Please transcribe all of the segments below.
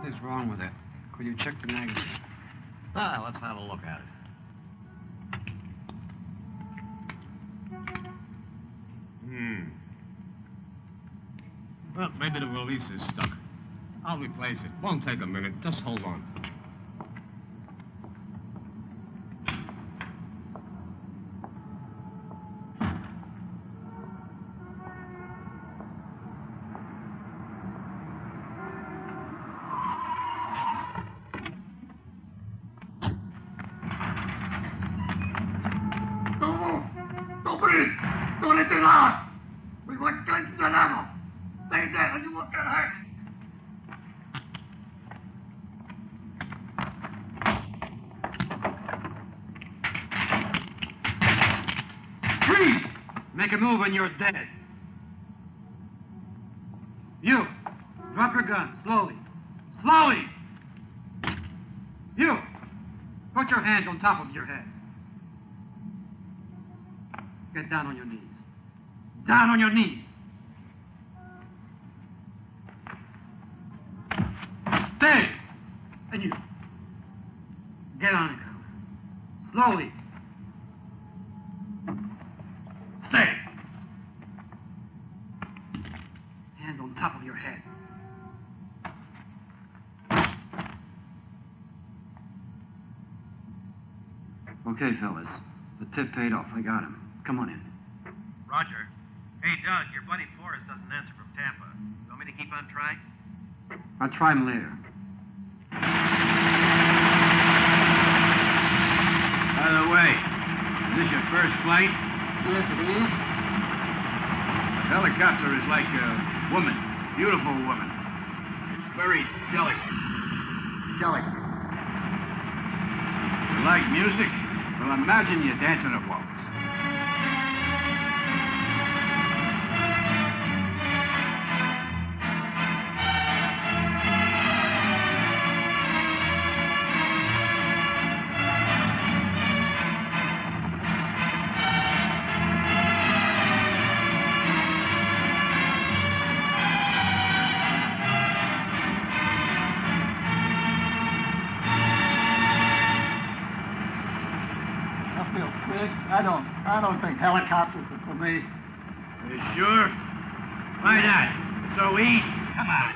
Something's wrong with it. Could you check the magazine? Let's have a look at it. Well, maybe the release is stuck. I'll replace it. Won't take a minute. Just hold on. Make a move and you're dead. You, drop your gun, slowly. Slowly! You, put your hands on top of your head. Get down on your knees. Down on your knees. Stay! And you, get on the ground. Slowly. Stay! Hands on top of your head. Okay, fellas. The tip paid off. I got him. Come on in. Roger. Hey, Doug, your buddy Forrest doesn't answer from Tampa. You want me to keep on trying? I'll try him later. By the way, is this your first flight? Yes, it is. A helicopter is like a woman, beautiful woman. It's very delicate. Delicate. You like music? Well, imagine you're dancing a waltz. I don't think helicopters are for me. You sure? Why not? It's so easy. Come on.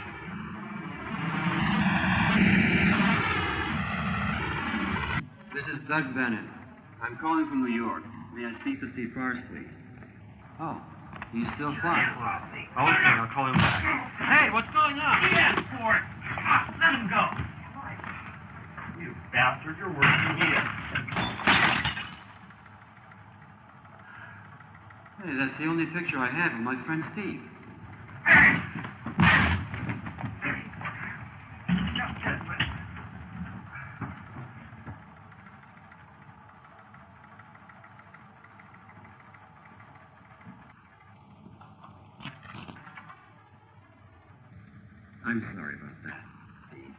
This is Doug Bennet. I'm calling from New York. May I speak to Steve Forrest, please? Oh, he's still flying. Okay, I'll call him back. Hey, what's going on? He asked for it. Let him go. You bastard, you're worse than he is. Hey, that's the only picture I have of my friend Steve. I'm sorry about that, Steve.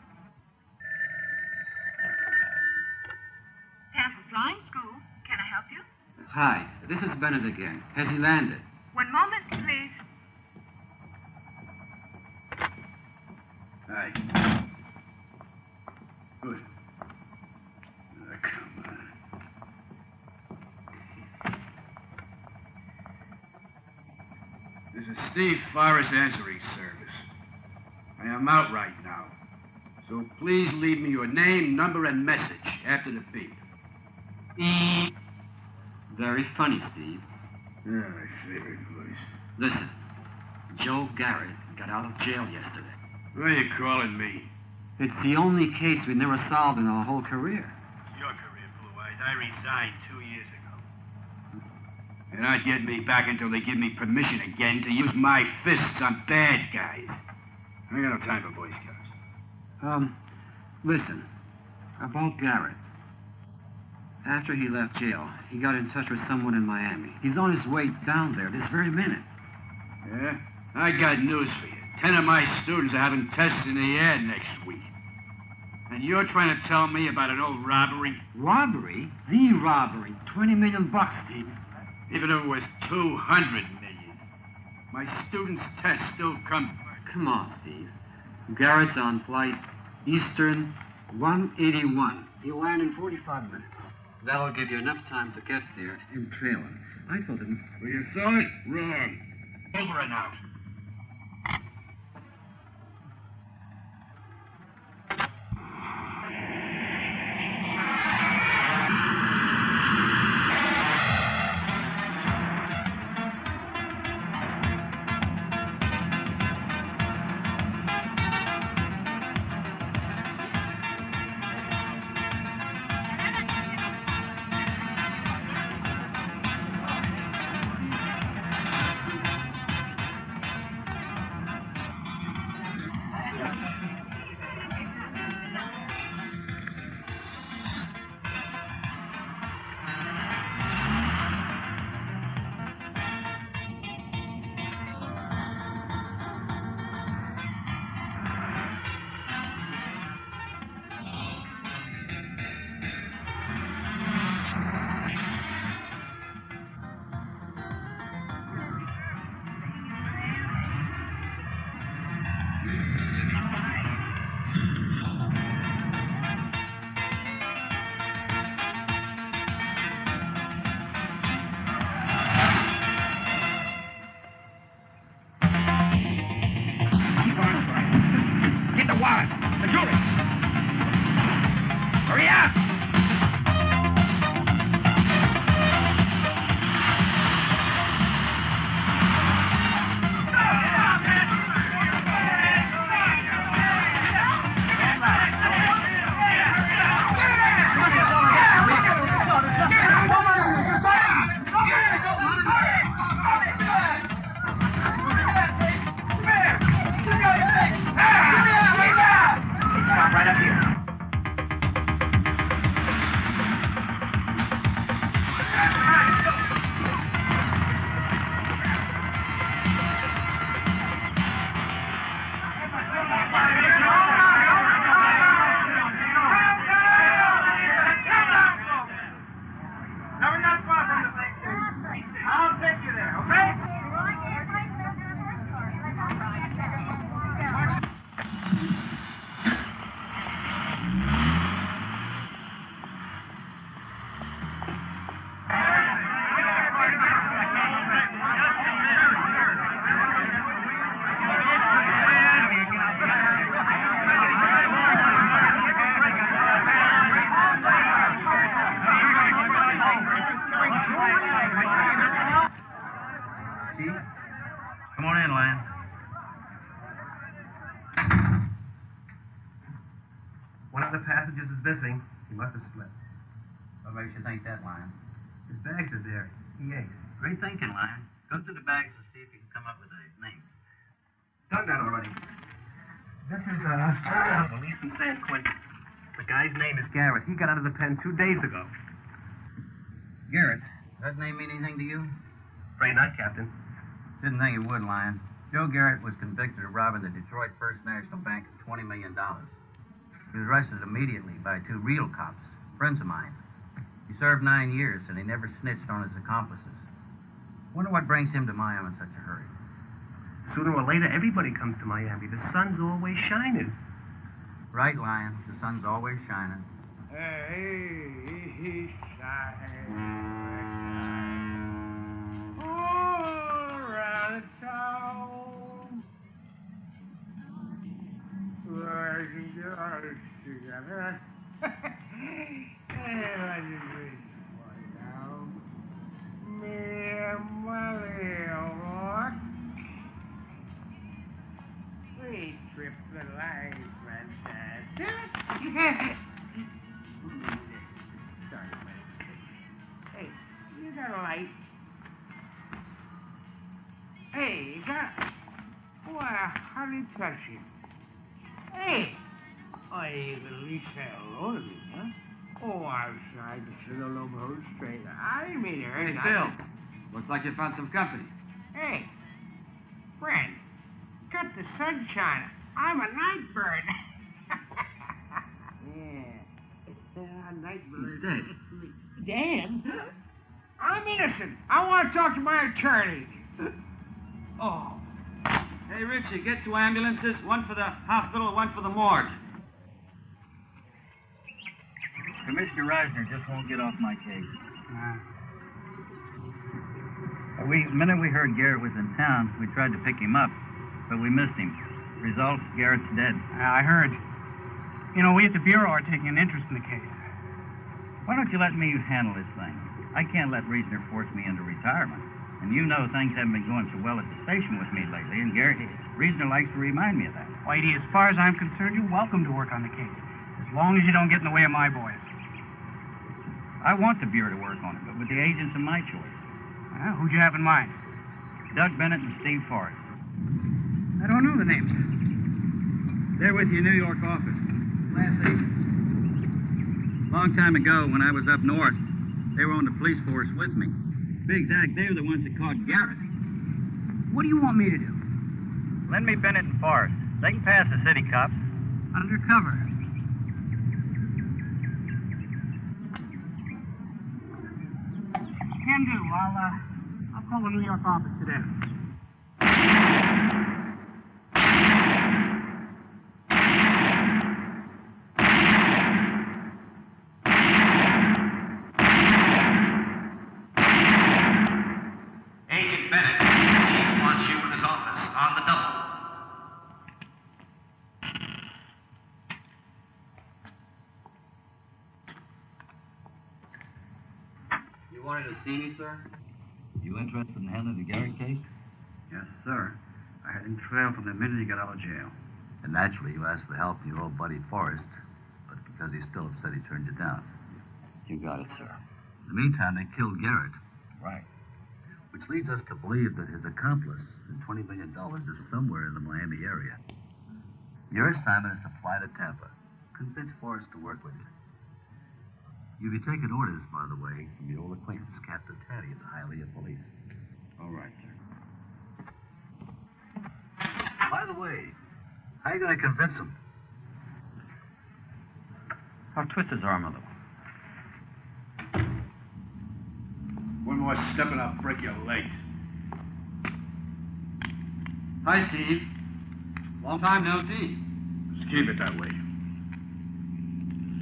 Tampa Flying School. Can I help you? Hi, this is Bennet again. Has he landed? One moment, please. Hi. Good. Come on. This is Steve Forrest answering service. I am out right now. So please leave me your name, number, and message after the beep. Beep. Very funny, Steve. Yeah, my favorite voice. Listen, Joe Garrett got out of jail yesterday. Why are you calling me? It's the only case we never solved in our whole career. It's your career, Blue Eyes. I resigned 2 years ago. They're not getting me back until they give me permission again to use my fists on bad guys. I ain't got no time for Boy Scouts. Listen, about Garrett. After he left jail, he got in touch with someone in Miami. He's on his way down there this very minute. Yeah? I got news for you. 10 of my students are having tests in the air next week. And you're trying to tell me about an old robbery? Robbery? The robbery. $20 million, Steve. Even if it was 200 million. My students' tests still come. Come on, Steve. Garrett's on flight Eastern 181. He'll land in 45 minutes. That'll give you enough time to get there and trail him. I told him... Well, you saw it? Wrong. Over and out. Missing. He must have split. What makes you think that, Lion? His bags are there. He ate. Great thinking, Lion. Go through the bags and see if you can come up with a name. Done that already. This is, released from San Quentin. The guy's name is Garrett. He got out of the pen 2 days ago. Garrett. Does that name mean anything to you? Afraid not, Captain. Didn't think it would, Lion. Joe Garrett was convicted of robbing the Detroit First National Bank of $20 million. He was arrested immediately by 2 real cops, friends of mine. He served 9 years, and he never snitched on his accomplices. Wonder what brings him to Miami in such a hurry. Sooner or later, everybody comes to Miami. The sun's always shining. Right, Lion. The sun's always shining. Hey, he's shining. All around the town. Rising girls together. Hey, what is this one now? Me and Molly walk. We trip the line, fantastic. Sorry, man. Hey, you got a light? Hey, you got... Well, how do you touch it? Hey! Oh, you can at least say hello to me, huh? Oh, I'm sorry to sit all over whole straight. I didn't mean to hurt you. Hey, Phil. Looks like you found some company. Hey, friend, cut the sunshine. I'm a night bird. Yeah, night bird. He's dead. Dan? I'm innocent. I want to talk to my attorney. Oh. Hey, Richie, get 2 ambulances, one for the hospital, one for the morgue. Commissioner Reisner just won't get off my case. The minute we heard Garrett was in town, we tried to pick him up, but we missed him. Result, Garrett's dead. I heard. You know, we at the Bureau are taking an interest in the case. Why don't you let me handle this thing? I can't let Reisner force me into retirement. And you know things haven't been going so well at the station with me lately, and Reisner likes to remind me of that. Whitey, as far as I'm concerned, you're welcome to work on the case, as long as you don't get in the way of my boys. I want the Bureau to work on it, but with the agents of my choice. Who'd you have in mind? Doug Bennet and Steve Forrest. I don't know the names. They're with your New York office. Last agents. Long time ago, when I was up north, they were on the police force with me. To be exact, they were the ones that caught Garrett. What do you want me to do? Lend me Bennet and Forrest. They can pass the city cops. Undercover. Can do. I'll call the New York office today. Agent Bennet, the chief wants you in his office on the double. You wanted to see me, sir? You interested in handling the Garrett case? Yes, sir. I had him trailed from the minute he got out of jail. And naturally, you asked for help from your old buddy Forrest, but because he's still upset, he turned you down. You got it, sir. In the meantime, they killed Garrett. Right. Which leads us to believe that his accomplice in $20 million is somewhere in the Miami area. Your assignment is to fly to Tampa. Convince Forrest to work with you. You'll be taking orders, by the way, from your old acquaintance, Captain Taddy of the Hialeah Police. All right, sir. By the way, how are you going to convince him? I'll twist his arm a little. One more step and I'll break your leg. Hi, Steve. Long time no see. Just keep it that way.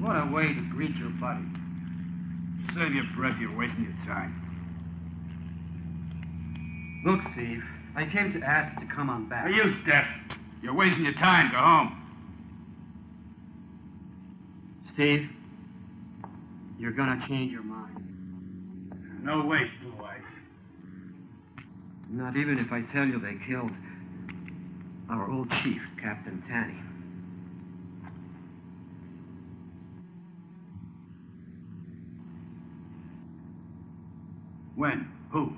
What a way to greet your buddy. Save your breath, you're wasting your time. Look, Steve, I came to ask you to come on back. Are you deaf? You're wasting your time. Go home. Steve, you're gonna change your mind. No way, Blue Eyes. Not even if I tell you they killed our old chief, Captain Tanny. When? Who?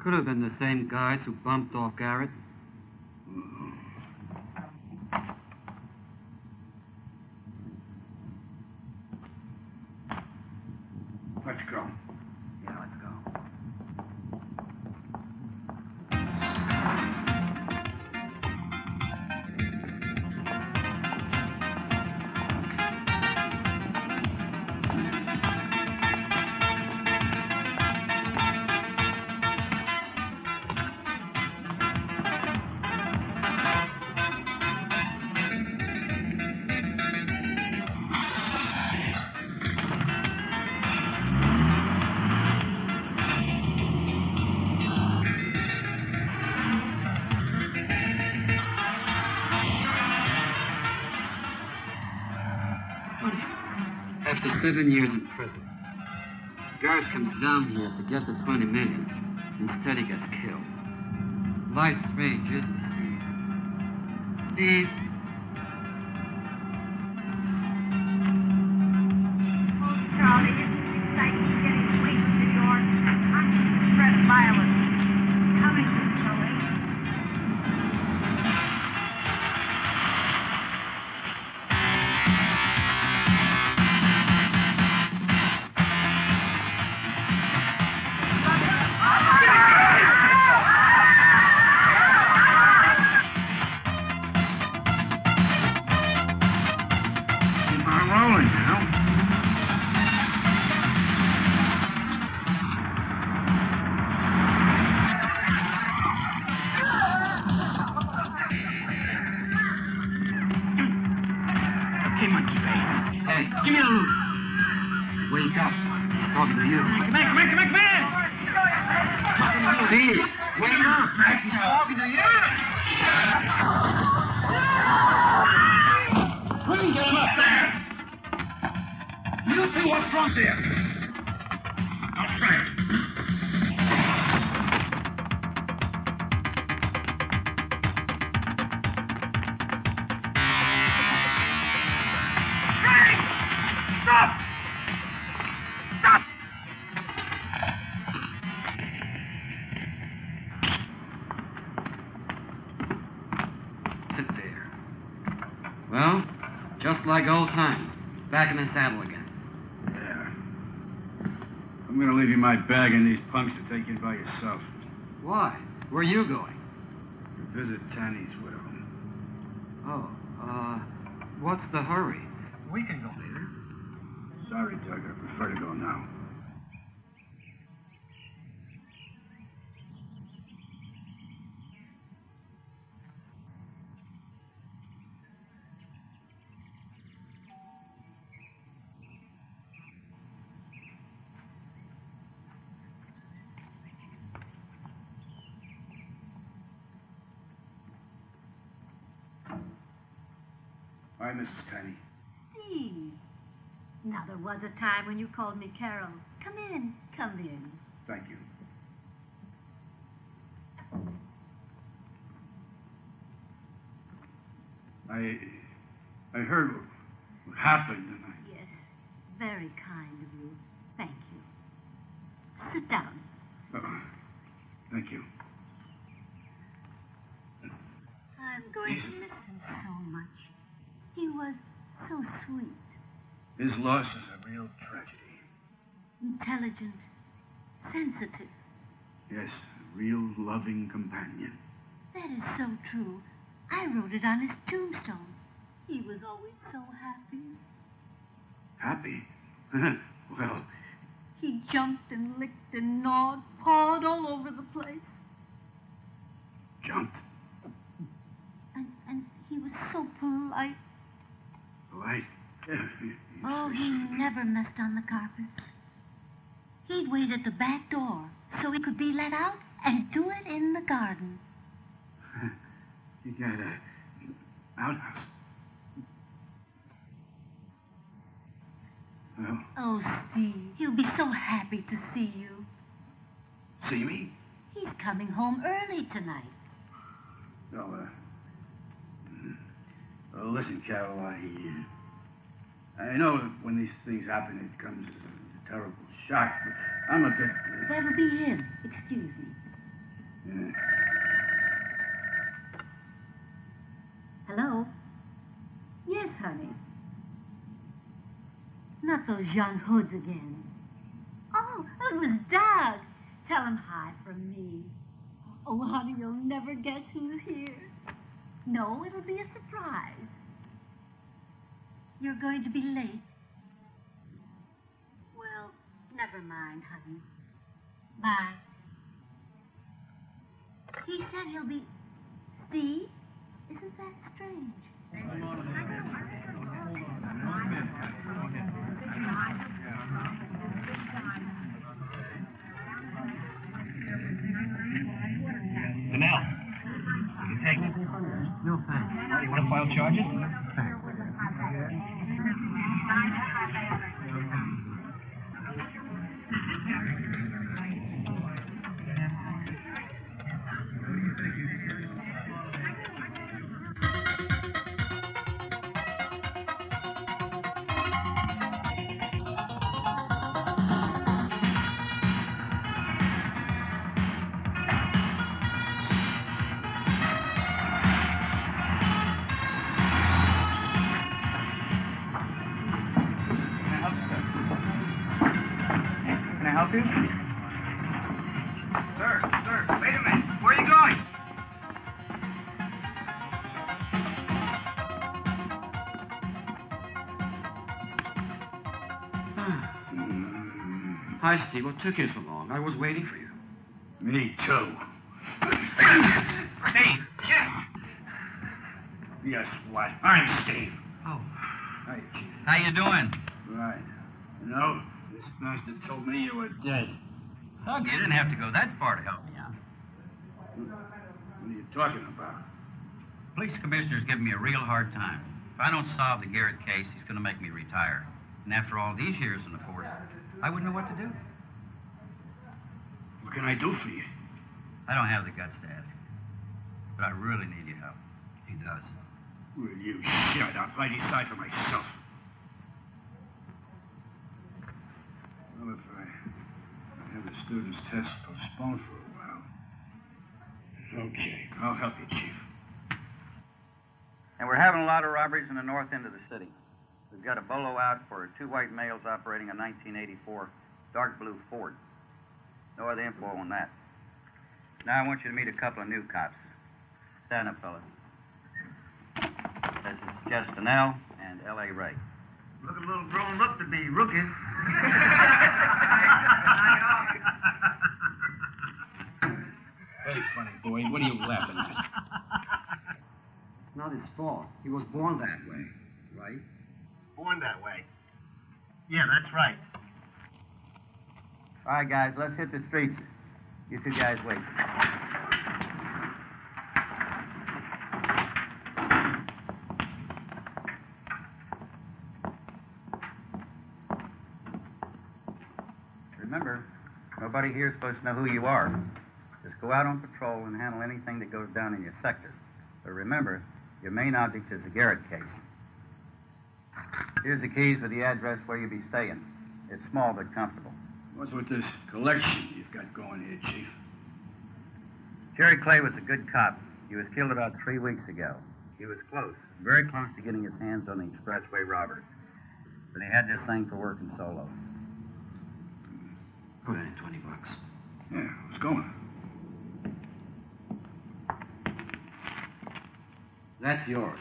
Could have been the same guys who bumped off Garrett. Let's go. Yeah, let's go. After 7 years in prison, Garrett comes down here to get the $20 million. Instead, he gets killed. Life's strange, isn't it, Steve? Steve? Oh, Charlie, isn't it exciting getting away from New York? Constant threat of violence. Coming to Charlie. Hey, give me a look. Wake up. I'm talking to you. Come in! Talking to you. See, wake up. He's talking to you. Please get him up there. You two up front there. Now, Frank. Stop! Stop! Sit there. Well, just like old times. Back in the saddle again. Yeah. I'm gonna leave you my bag and these punks to take you by yourself. Why? Where are you going? To visit Tanny's widow. Oh, what's the hurry? We can go later. Sorry, Doug. I prefer to go now. Hi, Mrs. Tanny. Steve. Now, there was a time when you called me Carol. Come in. Thank you. I heard what happened, and Yes, very kind of you. Thank you. Sit down. Thank you. I'm going to miss him so much. He was so sweet. His loss is a real tragedy. Intelligent. Sensitive. Yes, a real loving companion. That is so true. I wrote it on his tombstone. He was always so happy. Happy? Well, He jumped and licked and gnawed, pawed all over the place. jumped. And he was so polite. Polite. Oh, he never messed on the carpets. He'd wait at the back door so he could be let out and do it in the garden. You got a outhouse. Well, Oh, Steve, he'll be so happy to see you. see me? He's coming home early tonight. No, listen, Carol, I know that when these things happen, it comes as a terrible shock, but I'm a bit... That'll be him. Excuse me. Yeah. Hello? Yes, honey. Not those young hoods again. Oh, it was Doug. Tell him hi from me. Oh, honey, you'll never guess who's here. No, it'll be a surprise. You're going to be late. Well, never mind, honey. Bye. He said he'll be... See? Isn't that strange? Danelle, you take it? No, thanks. You want to file charges? Thanks. Can I help you? Sir, wait a minute. Where are you going? Hi, Steve. What took you so long? I was waiting for you. Me too. Steve. Yes. Yes, what? I'm Steve. Oh. Hi, Chief. How you doing? Right. You know, this bastard told me you were dead. Doug, you didn't have to go that far to help me out. What are you talking about? Police commissioner's giving me a real hard time. If I don't solve the Garrett case, he's going to make me retire. And after all these years in the force, I wouldn't know what to do. What can I do for you? I don't have the guts to ask. But I really need your help. He does. Will you shut up? I decide for myself. Well, if I have the student's test postponed for a while. Okay, I'll help you, Chief. And we're having a lot of robberies in the north end of the city. We've got a bolo out for 2 white males operating a 1984 dark blue Ford. No other info on that. Now I want you to meet a couple of new cops. Stand up, fellas. This is Justin L. and L.A. Ray. Look a little grown up to be rookies. Hey, funny boy, what are you laughing at? It's not his fault. He was born that way, right? Born that way. Yeah, that's right. All right, guys, let's hit the streets. You two guys wait. Remember, nobody here is supposed to know who you are. Just go out on patrol and handle anything that goes down in your sector. But remember, your main object is the Garrett case. Here's the keys with the address where you'll be staying. It's small but comfortable. What's with this collection you've got going here, Chief? Jerry Clay was a good cop. He was killed about 3 weeks ago. He was close, very close to getting his hands on the expressway robbers. But he had this thing for working solo. Put in $20. Yeah, what's going? That's yours.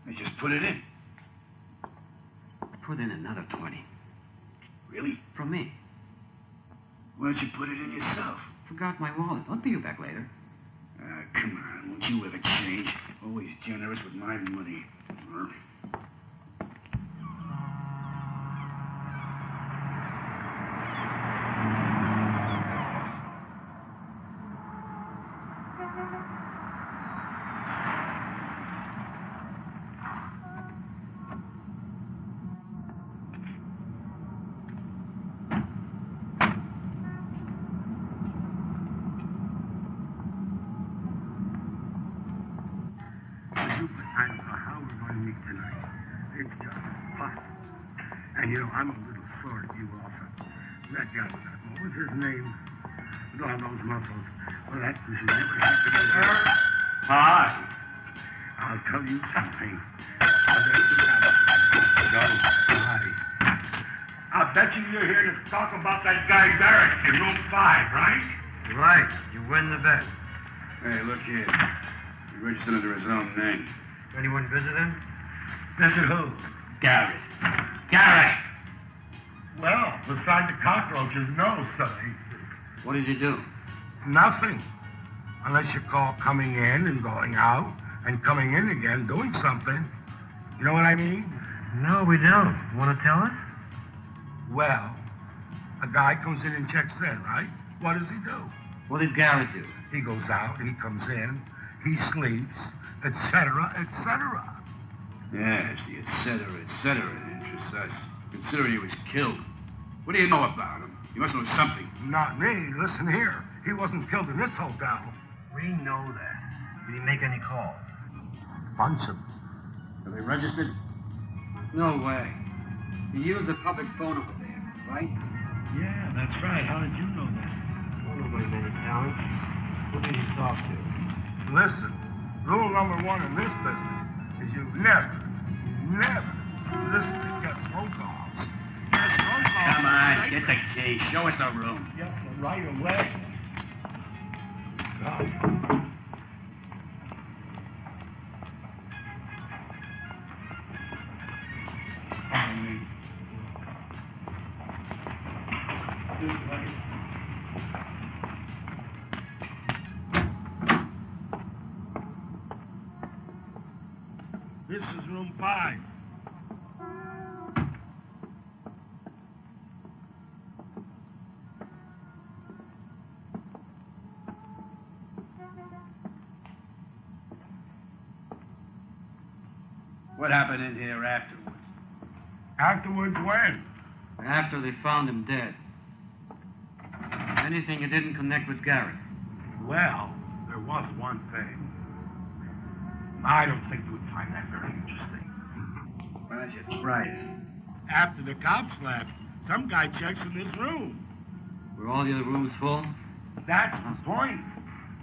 I just put it in. Put in another 20. Really? From me. Why don't you put it in yourself? Forgot my wallet. I'll pay you back later. Come on, won't you ever change? Always generous with my money. Huh? I don't know how we're going to meet tonight. It's just fun. And, you know, I'm a little sore at you also. That guy, what was his name? With all those muscles. Well, that you should never have to go there. Hi. I'll tell you something. I bet you're here to talk about that guy Barrett in room 5, right? Right. You win the bet. Hey, look here. He registered under his own name. Anyone visit him? Visit who? Garrett. Garrett. Well, beside the cockroaches, no, sonny. What did you do? Nothing. Unless you call coming in and going out and coming in again doing something. You know what I mean? No, we don't. Want to tell us? Well, a guy comes in and checks in, right? What does he do? What did Garrett do? He goes out, he comes in, he sleeps, etc., etc. Yes, the et cetera, that interests us. Considering he was killed. What do you know about him? You must know something. Not me. Listen here. He wasn't killed in this hotel. We know that. Did he make any calls? Bunch of them. Are they registered? No way. He used the public phone over there, right? Yeah, that's right. How did you know that? One of my many talents. Who did he talk to? Listen, rule number 1 in this business is you never listen to guest phone calls. Guest phone calls. Come on, get the key. Show us the room. Yes, sir, right away. God. This way. This is room 5. What happened in here afterwards? Afterwards when? After they found him dead. Anything you didn't connect with Garrett? Well, there was one thing. I don't think you would find that very interesting. Why don't you try it? After the cops left, some guy checks in this room. Were all the other rooms full? That's the point.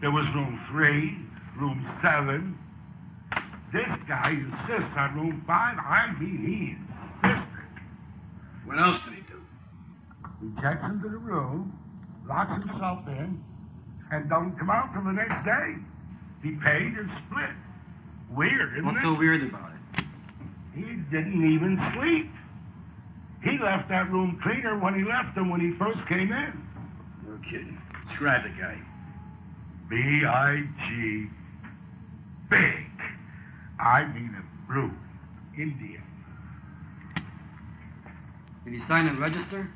There was room 3, room 7. This guy insists on room 5. I mean, he insisted. What else did he do? He checks into the room, locks himself in, and don't come out till the next day. He paid and split. Weird, isn't it? What's so weird about it? He didn't even sleep. He left that room cleaner when he left than when he first came in. No kidding. Describe the guy. B-I-G. Big. I mean a blue. Indian. Did he sign and register?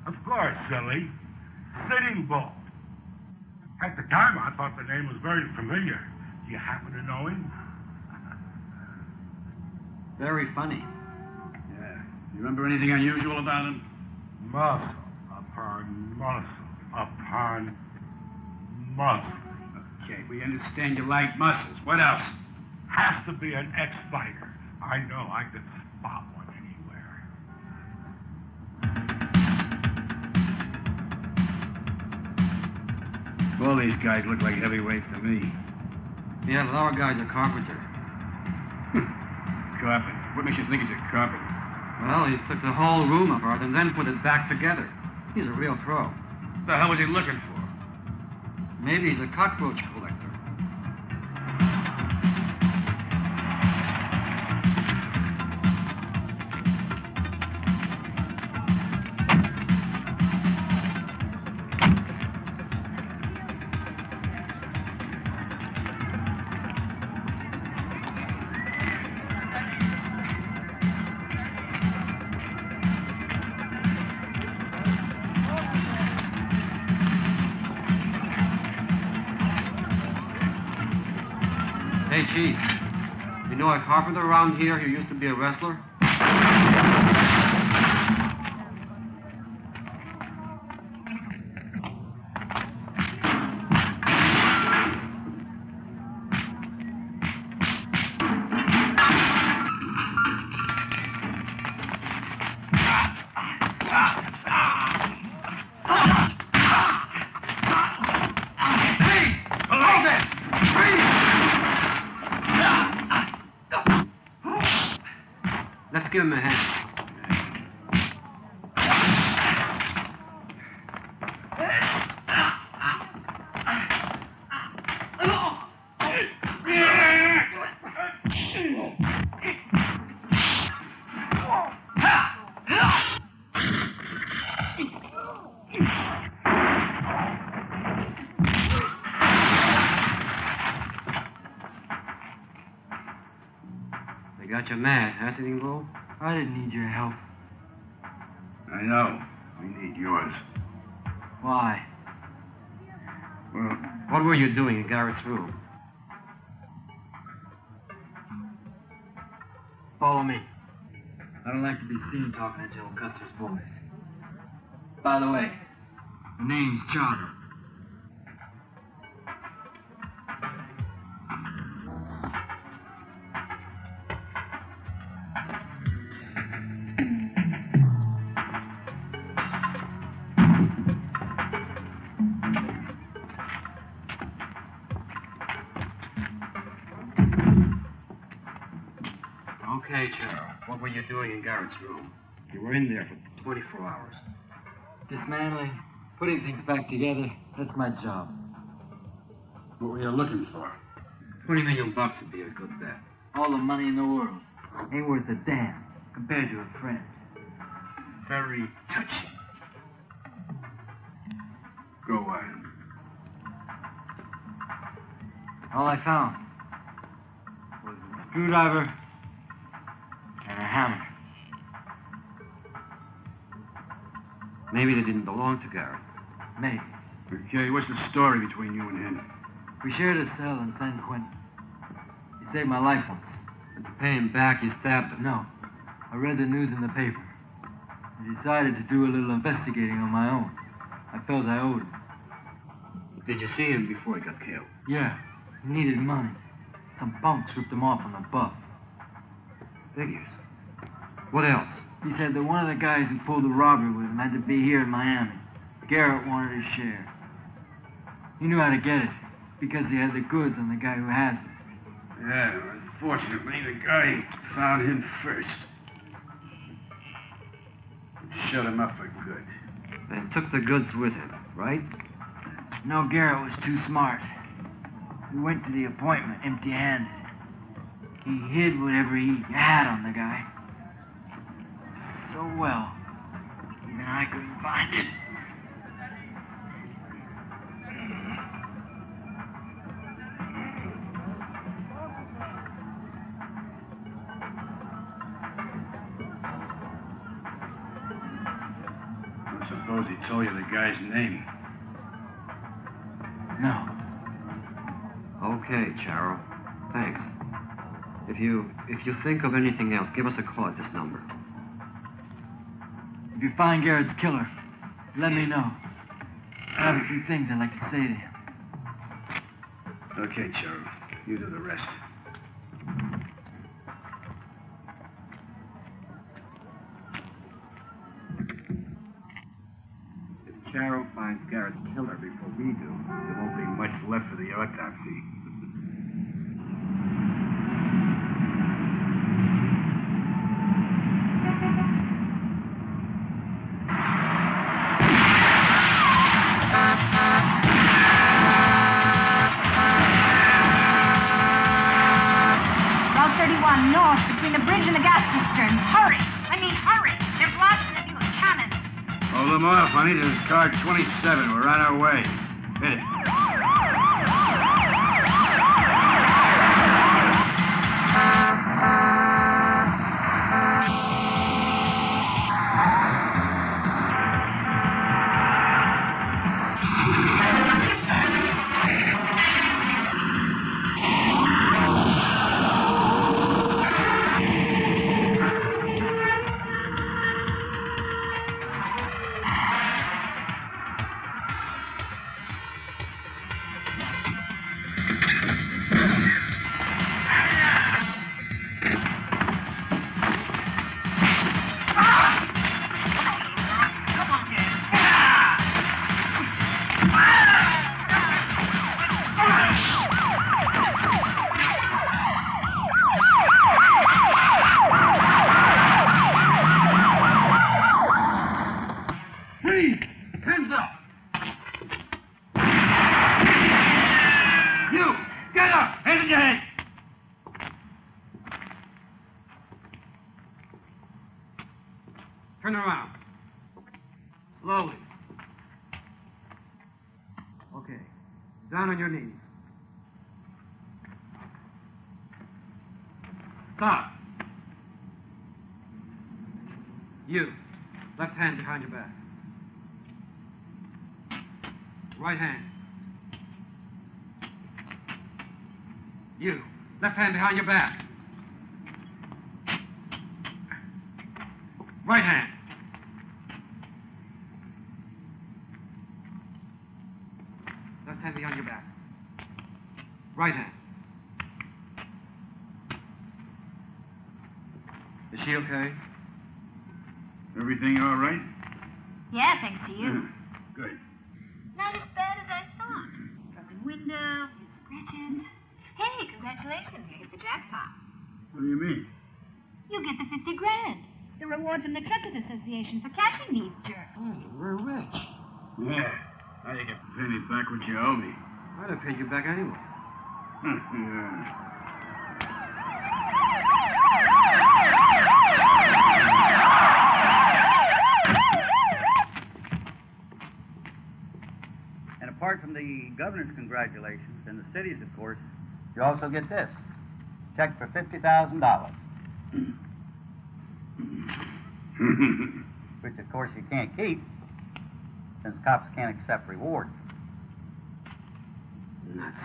Of course, silly. Sitting Bull. At the time, I thought the name was very familiar. Do you happen to know him? Very funny. Yeah. You remember anything unusual about him? Muscle upon muscle upon muscle. Okay, we understand you like muscles. What else? Has to be an ex-fighter. I know I could spot one anywhere. All these guys look like heavyweights to me. Yeah, but our guy's a carpenter. Carpenter. What makes you think he's a carpenter? Well, he took the whole room apart and then put it back together. He's a real pro. What the hell was he looking for? Maybe he's a cockroach collector. Hey, Chief, you know a carpenter around here who used to be a wrestler? Let's give him a hand. They got you mad, huh, Sitting Bull? I didn't need your help. I know. We need yours. Why? Well, What were you doing in Garrett's room? Follow me. I don't like to be seen talking to Joe Custer's boys. By the way, the name's Charlie. Okay, Charles. What were you doing in Garrett's room? You were in there for 24 hours. Dismantling, putting things back together, that's my job. what were you looking for? $20 million would be a good bet. All the money in the world. Ain't worth a damn compared to a friend. Very touching. Go ahead. All I found was a screwdriver and a hammer. Maybe they didn't belong to Garrett. Maybe. Okay, what's the story between you and him? We shared a cell in San Quentin. He saved my life once. And to pay him back, you stabbed him. No. I read the news in the paper. I decided to do a little investigating on my own. I felt I owed him. Did you see him before he got killed? Yeah. He needed money. Some punks ripped him off on the bus. Figures. What else? He said that one of the guys who pulled the robbery with him had to be here in Miami. Garrett wanted his share. He knew how to get it because he had the goods on the guy who has it. Yeah, unfortunately, the guy found him first. Shut him up for good. And took the goods with him, right? No, Garrett was too smart. He went to the appointment empty-handed. He hid whatever he had on the guy. So well, even I couldn't find it. I suppose he told you the guy's name. No. Okay, Charo. Thanks. If you think of anything else, give us a call at this number. If you find Garrett's killer, let me know. I have a few things I'd like to say to him. Okay, Charo. You do the rest. If Charo finds Garrett's killer before we do, there won't be much left for the autopsy. North between the bridge and the gas cistern. Hurry! I mean, hurry! They're blasting it with cannons. Hold them off, honey. This is car 27. We're on our way. Hit it. Turn around. Slowly. Okay. Down on your knees. Stop. You. Left hand behind your back. Right hand. You. Left hand behind your back. Right hand. Left hand behind your back. Right hand. Is she okay? Everything all right? Yeah, thanks to you. Good. Not as bad as I thought. Broken window, scratches. Hey, congratulations, you hit the jackpot. What do you mean? You get the 50 grand. The reward from the Truckers Association for cashing needs, jerk. Hey, we're rich. Yeah. Now you can pay me back what you owe me. I'd have paid you back anyway. Yeah. And apart from the governor's congratulations and the city's, of course, you also get this. Check for $50,000. Which, of course, you can't keep. since cops can't accept rewards. Nuts.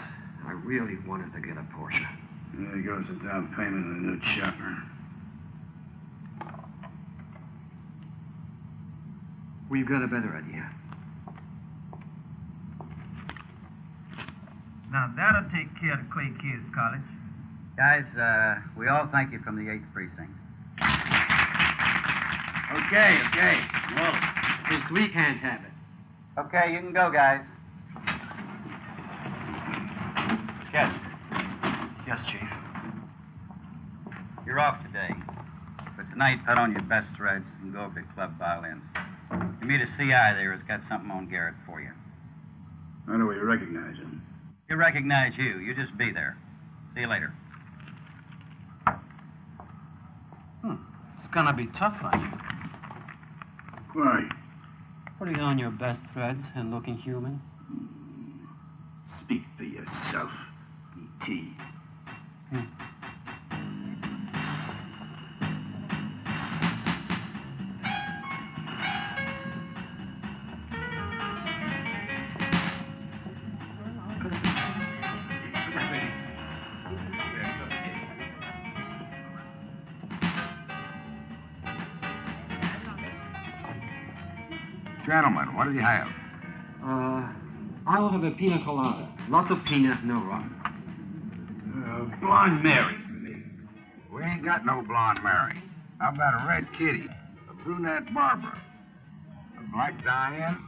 I really wanted to get a Porsche. There goes the down payment on the new chopper. We've got a better idea. Now, that'll take care of Clay Kids College. Guys, we all thank you from the 8th Precinct. Okay. Well, Since we can't have it. Okay, you can go, guys. Yes. Yes, Chief. You're off today. But tonight, put on your best threads and go over to Club Violins. You meet a Seay there who's got something on Garrett for you. how do we recognize him? He'll recognize you. You just be there. See you later. It's gonna be tough on you. Why? Putting on your best threads and looking human. Speak for yourself, E.T. Gentlemen, what do you have? I'll have a pina colada. Lots of pina, no rum. Blonde Mary for me. We ain't got no blonde Mary. How about a red kitty, a brunette Barbara, a black Diane,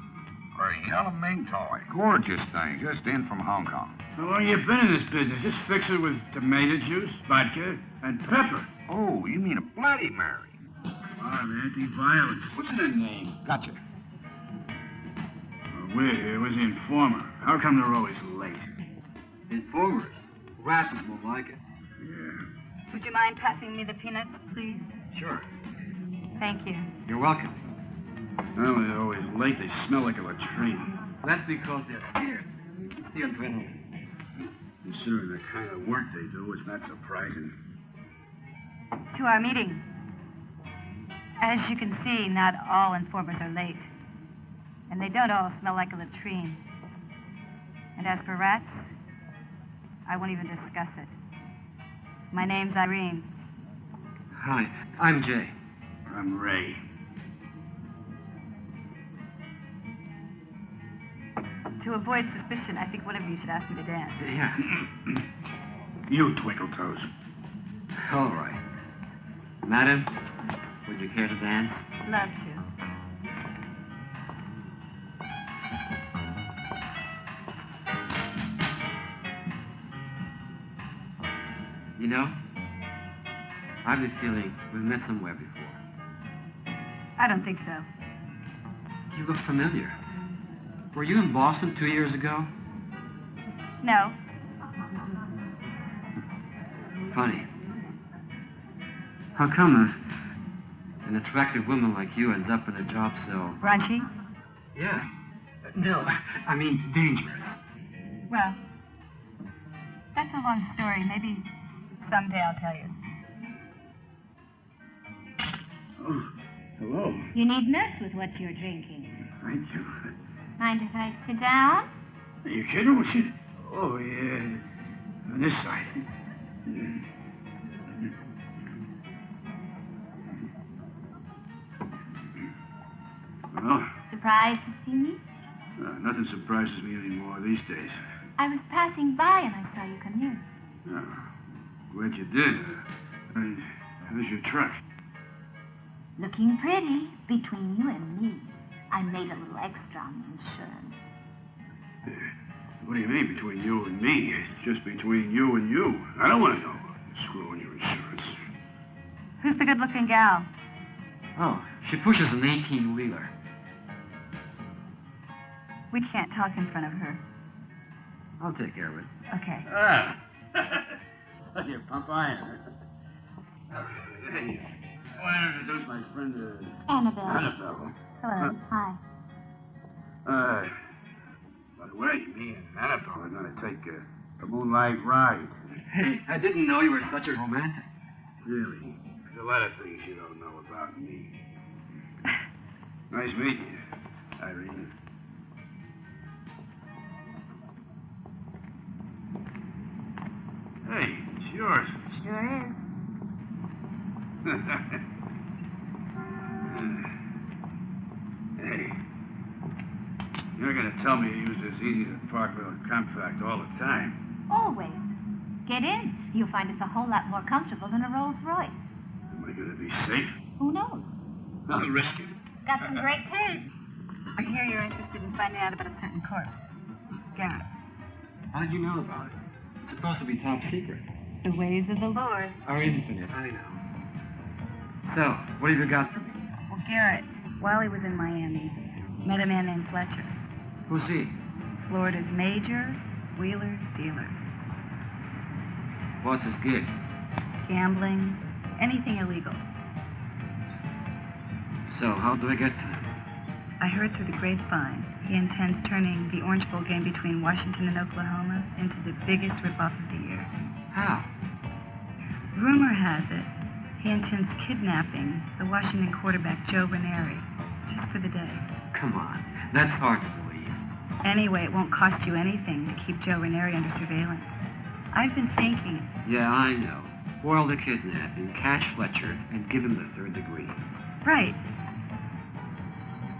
or a yellow Ming toy? Gorgeous thing, just in from Hong Kong. How long you been in this business? Just fix it with tomato juice, vodka, and pepper. Oh, you mean a Bloody Mary? Come on, anti-violence. What's her name? Gotcha. We're here. Where's the informer? How come they're always late? Informers. Rats won't like it. Yeah. Would you mind passing me the peanuts, please? Sure. Thank you. You're welcome. Well, they're always late. They smell like a latrine. That's because they're scared. It's the adrenaline. Considering the kind of work they do, it's not surprising. To our meeting. As you can see, not all informers are late. And they don't all smell like a latrine. And as for rats, I won't even discuss it. My name's Irene. Hi, I'm Jay. I'm Ray. To avoid suspicion, I think one of you should ask me to dance. Yeah. You, Twinkle Toes. All right. Madam, would you care to dance? Love to. You know, I've been feeling we've met somewhere before. I don't think so. You look familiar. Were you in Boston 2 years ago? No. Funny. How come an attractive woman like you ends up in a job so... Raunchy? Yeah. No, I mean dangerous. Well, that's a long story. Maybe someday I'll tell you. Oh, hello. You needn't with what you're drinking. Thank you. Mind if I sit down? Are you kidding? What's it? Oh, yeah. On this side. Well, Surprised to see me? nothing surprises me anymore these days. I was passing by and I saw you come in. Glad you did. How's your truck? Looking pretty between you and me. I made a little extra on the insurance. What do you mean, between you and me? It's just between you and you. I don't want to know. Screwing your insurance. Who's the good-looking gal? Oh, she pushes an 18-wheeler. We can't talk in front of her. I'll take care of it. Okay. You pump iron. Hey, I want to introduce my friend, Annabelle. Annabelle. Hello. Hi. By the way, me and Annabelle are going to take a moonlight ride. Hey, I didn't know you were such a romantic. Really? There's a lot of things you don't know about me. Nice meeting you, Irene. going to tell me he was as easy to park with a compact all the time. Always. Get in. You'll find it's a whole lot more comfortable than a Rolls Royce. Am I going to be safe? Who knows? I'll risk it. Got some great taste. I hear you're interested in finding out about a certain corpse. Garrett. How did you know about it? It's supposed to be top secret. The ways of the Lord. Are infinite, I know. So, what have you got for me? Well, Garrett, while he was in Miami, met a man named Fletcher. Who's he? Florida's major wheeler dealer. What's his gig? Gambling, anything illegal. So, how do I get to him? I heard through the grapevine he intends turning the Orange Bowl game between Washington and Oklahoma into the biggest ripoff of the year. How? Rumor has it he intends kidnapping the Washington quarterback Joe Ranieri just for the day. Come on, that's hard to believe. Anyway, it won't cost you anything to keep Joe Ranieri under surveillance. I've been thinking. Yeah, I know. Foil the kidnapping, catch Fletcher, and give him the third degree. Right.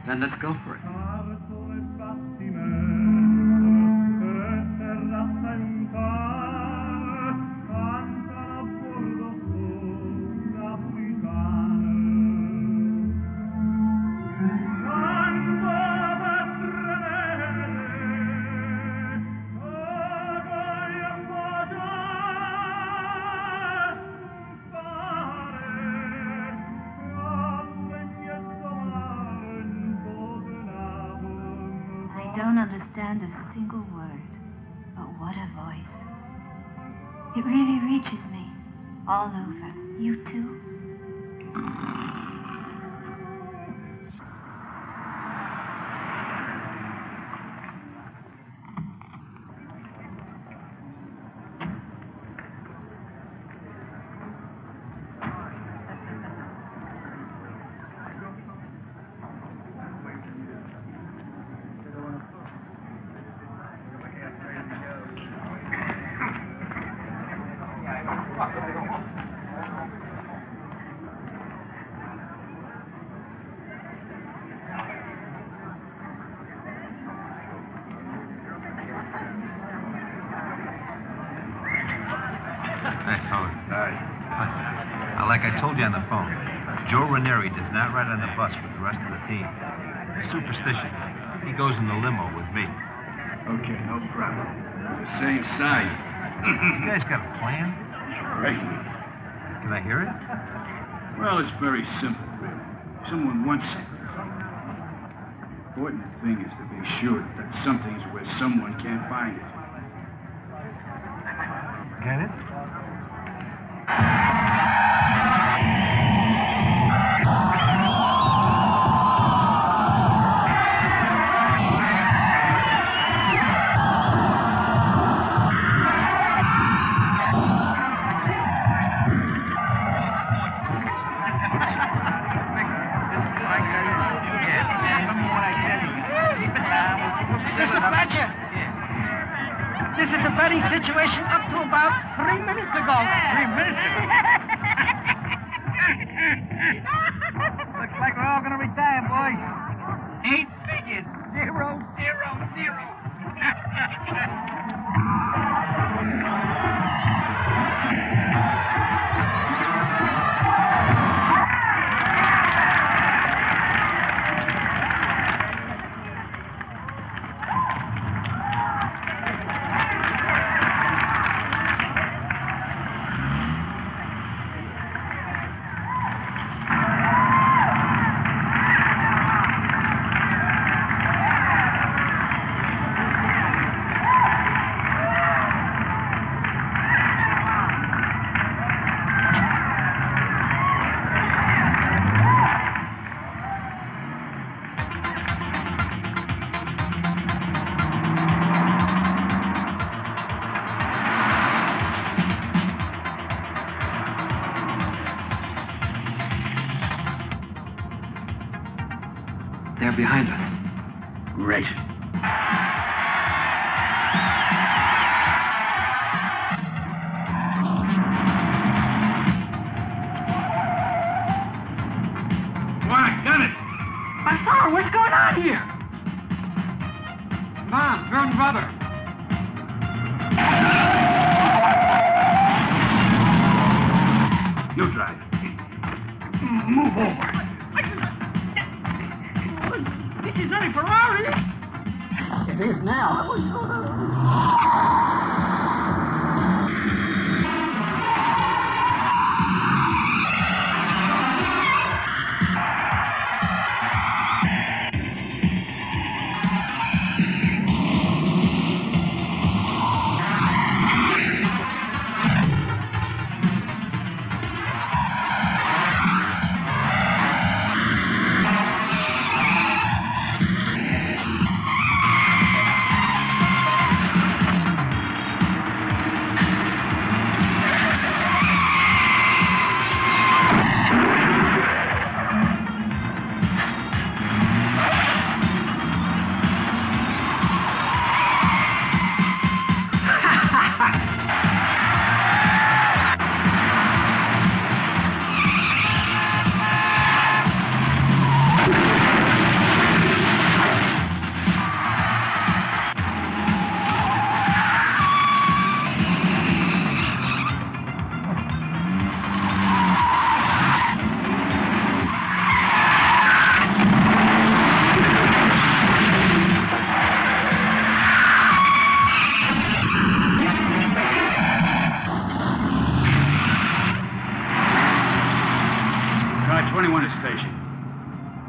Then let's go for it. I don't understand a single word, but what a voice. It really reaches me all over. You too? Like I told you on the phone, Joe Ranieri does not ride on the bus with the rest of the team. He's superstitious. He goes in the limo with me. Okay, no problem. We're the same size. You guys got a plan? Right. Can I hear it? Well, it's very simple, really. Someone wants something. The important thing is to be sure that something's where someone can't find it. Get it? Situation up to about 3 minutes ago. 3 minutes ago? Looks like we're all going to retire, boys. 8 figures. 0, 0, 0. They're behind us. Great. Come on, got it. My father, what's going on here? Come on, throw in rubber. You drive. Move over. This is only Ferrari. It is now.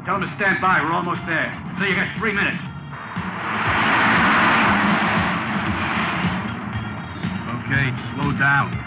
Tell them to stand by. We're almost there. So you got 3 minutes. Okay, slow down.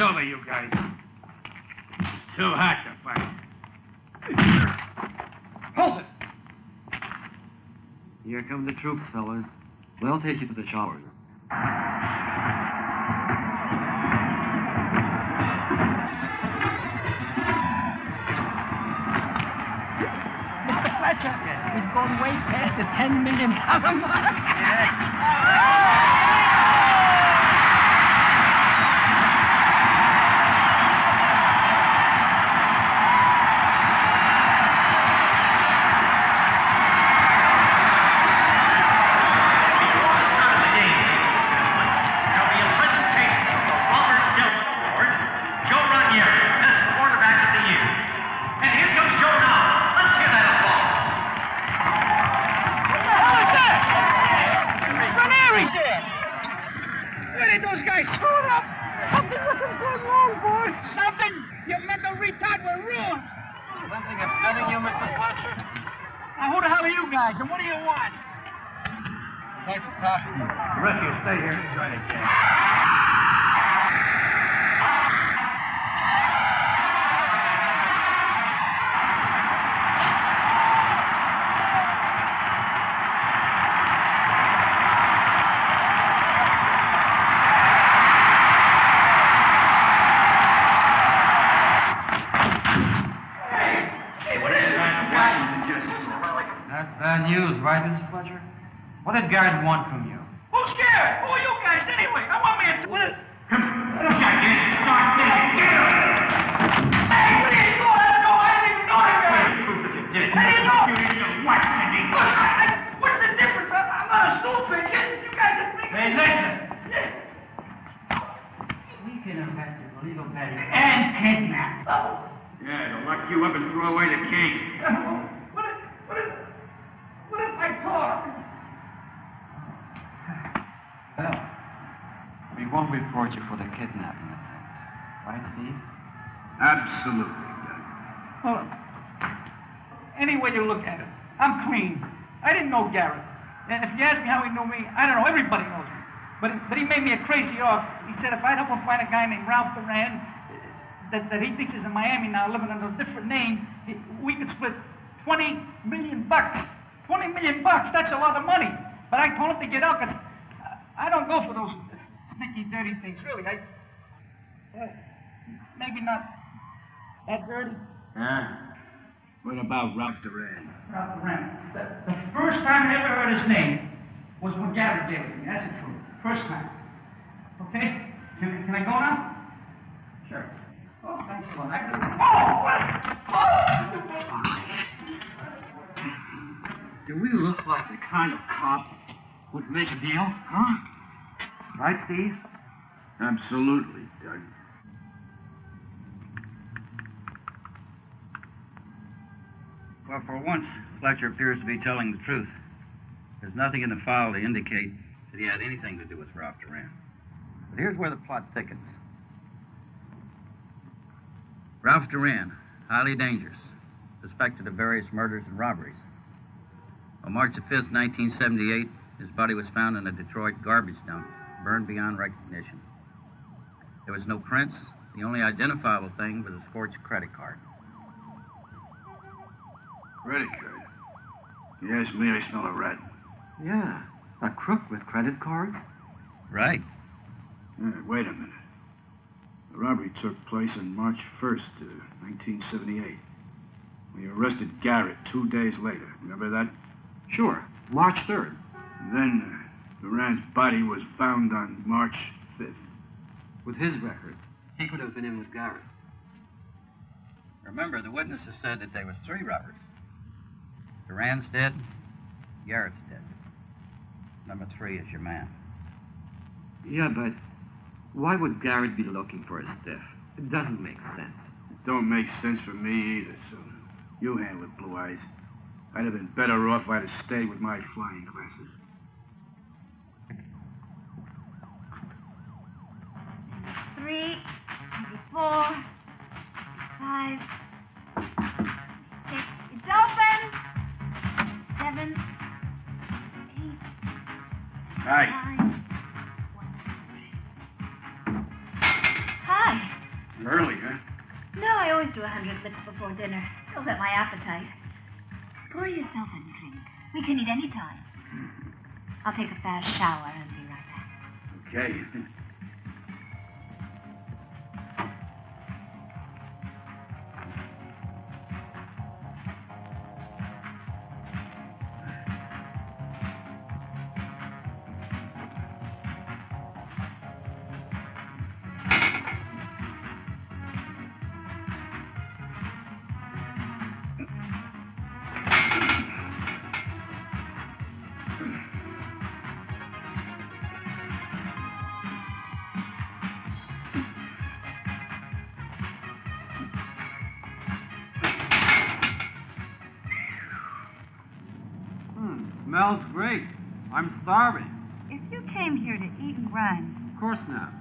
Over, you guys. It's too hot to fight. Hold it! Here come the troops, fellas. We'll take you to the showers. Mr. Fletcher, we've gone way past the $10 million mark. News, right, Mr. Fletcher? What did guard want from you? Who's scared? Who are you guys anyway? I want me to... Come on, jackass, start thinking. Get him! Hey, what are you doing? I don't know. I didn't even know that guy. Proof that you did it. I didn't know. You didn't know what, Cindy? What's the difference? I'm not a stool pigeon. You guys are thinking... Hey, listen. We can arrest you for illegal petty and kidnap. Yeah, they'll lock you up and throw away the key. What if I talk? Well, we won't report you for the kidnapping attempt. Right, Steve? Absolutely, Doug. Well, any way you look at it, I'm clean. I didn't know Garrett. And if you ask me how he knew me, I don't know. Everybody knows me. But he made me a crazy offer. He said if I'd help him find a guy named Ralph Duran that he thinks is in Miami now, living under a different name, we could split $20 million. $20 million, that's a lot of money. But I told him to get out, because I don't go for those sneaky, dirty things, really. Maybe not that dirty. What about Ralph Duran? Ralph Duran. The first time I ever heard his name was when Gary gave it to me. That's the truth. First time. Okay? Can I go now? Sure. Oh, thanks a lot. Do we look like the kind of cops who'd make a deal, huh? Right, Steve? Absolutely, Doug. Well, for once, Fletcher appears to be telling the truth. There's nothing in the file to indicate that he had anything to do with Ralph Duran. But here's where the plot thickens. Ralph Duran, highly dangerous, suspected of various murders and robberies. On March the 5th, 1978, his body was found in a Detroit garbage dump, burned beyond recognition. There was no prints. The only identifiable thing was a forged credit card. Credit card? You ask me, I smell a rat. Yeah, a crook with credit cards? Right. Wait a minute. The robbery took place on March 1st, 1978. We arrested Garrett 2 days later. Remember that? Sure, March 3rd. Then Duran's body was found on March 5th. With his record, he could have been in with Garrett. Remember, the witnesses said that there was 3 robbers. Duran's dead, Garrett's dead. Number 3 is your man. Yeah, but why would Garrett be looking for his stiff? It doesn't make sense. It don't make sense for me either, so you handle it, Blue Eyes. I'd have been better off if I'd have stayed with my flying glasses. Three, 4, 5, 6. It's open. 7, 8. Hi. 9. Hi. Early, huh? No, I always do 100 licks before dinner. Fills up my appetite. Pour yourself a drink. We can eat any time. I'll take a fast shower and be right back. Okay. Smells great. I'm starving. If you came here to eat and run... Of course not.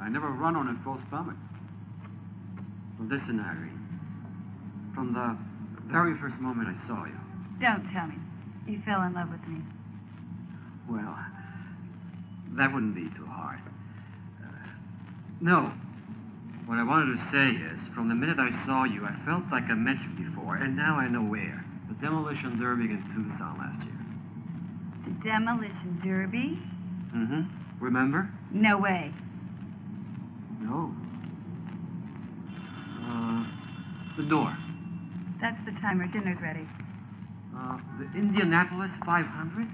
I never run on a full stomach. Listen, Irene. From the very first moment I saw you. Don't tell me. You fell in love with me. Well, that wouldn't be too hard. No. What I wanted to say is, from the minute I saw you, I felt like I met you before, and now I know where. The Demolition Derby in Tucson last year. The Demolition Derby? Mm-hmm. Remember? No way. No. The door. That's the timer. Dinner's ready. The Indianapolis 500?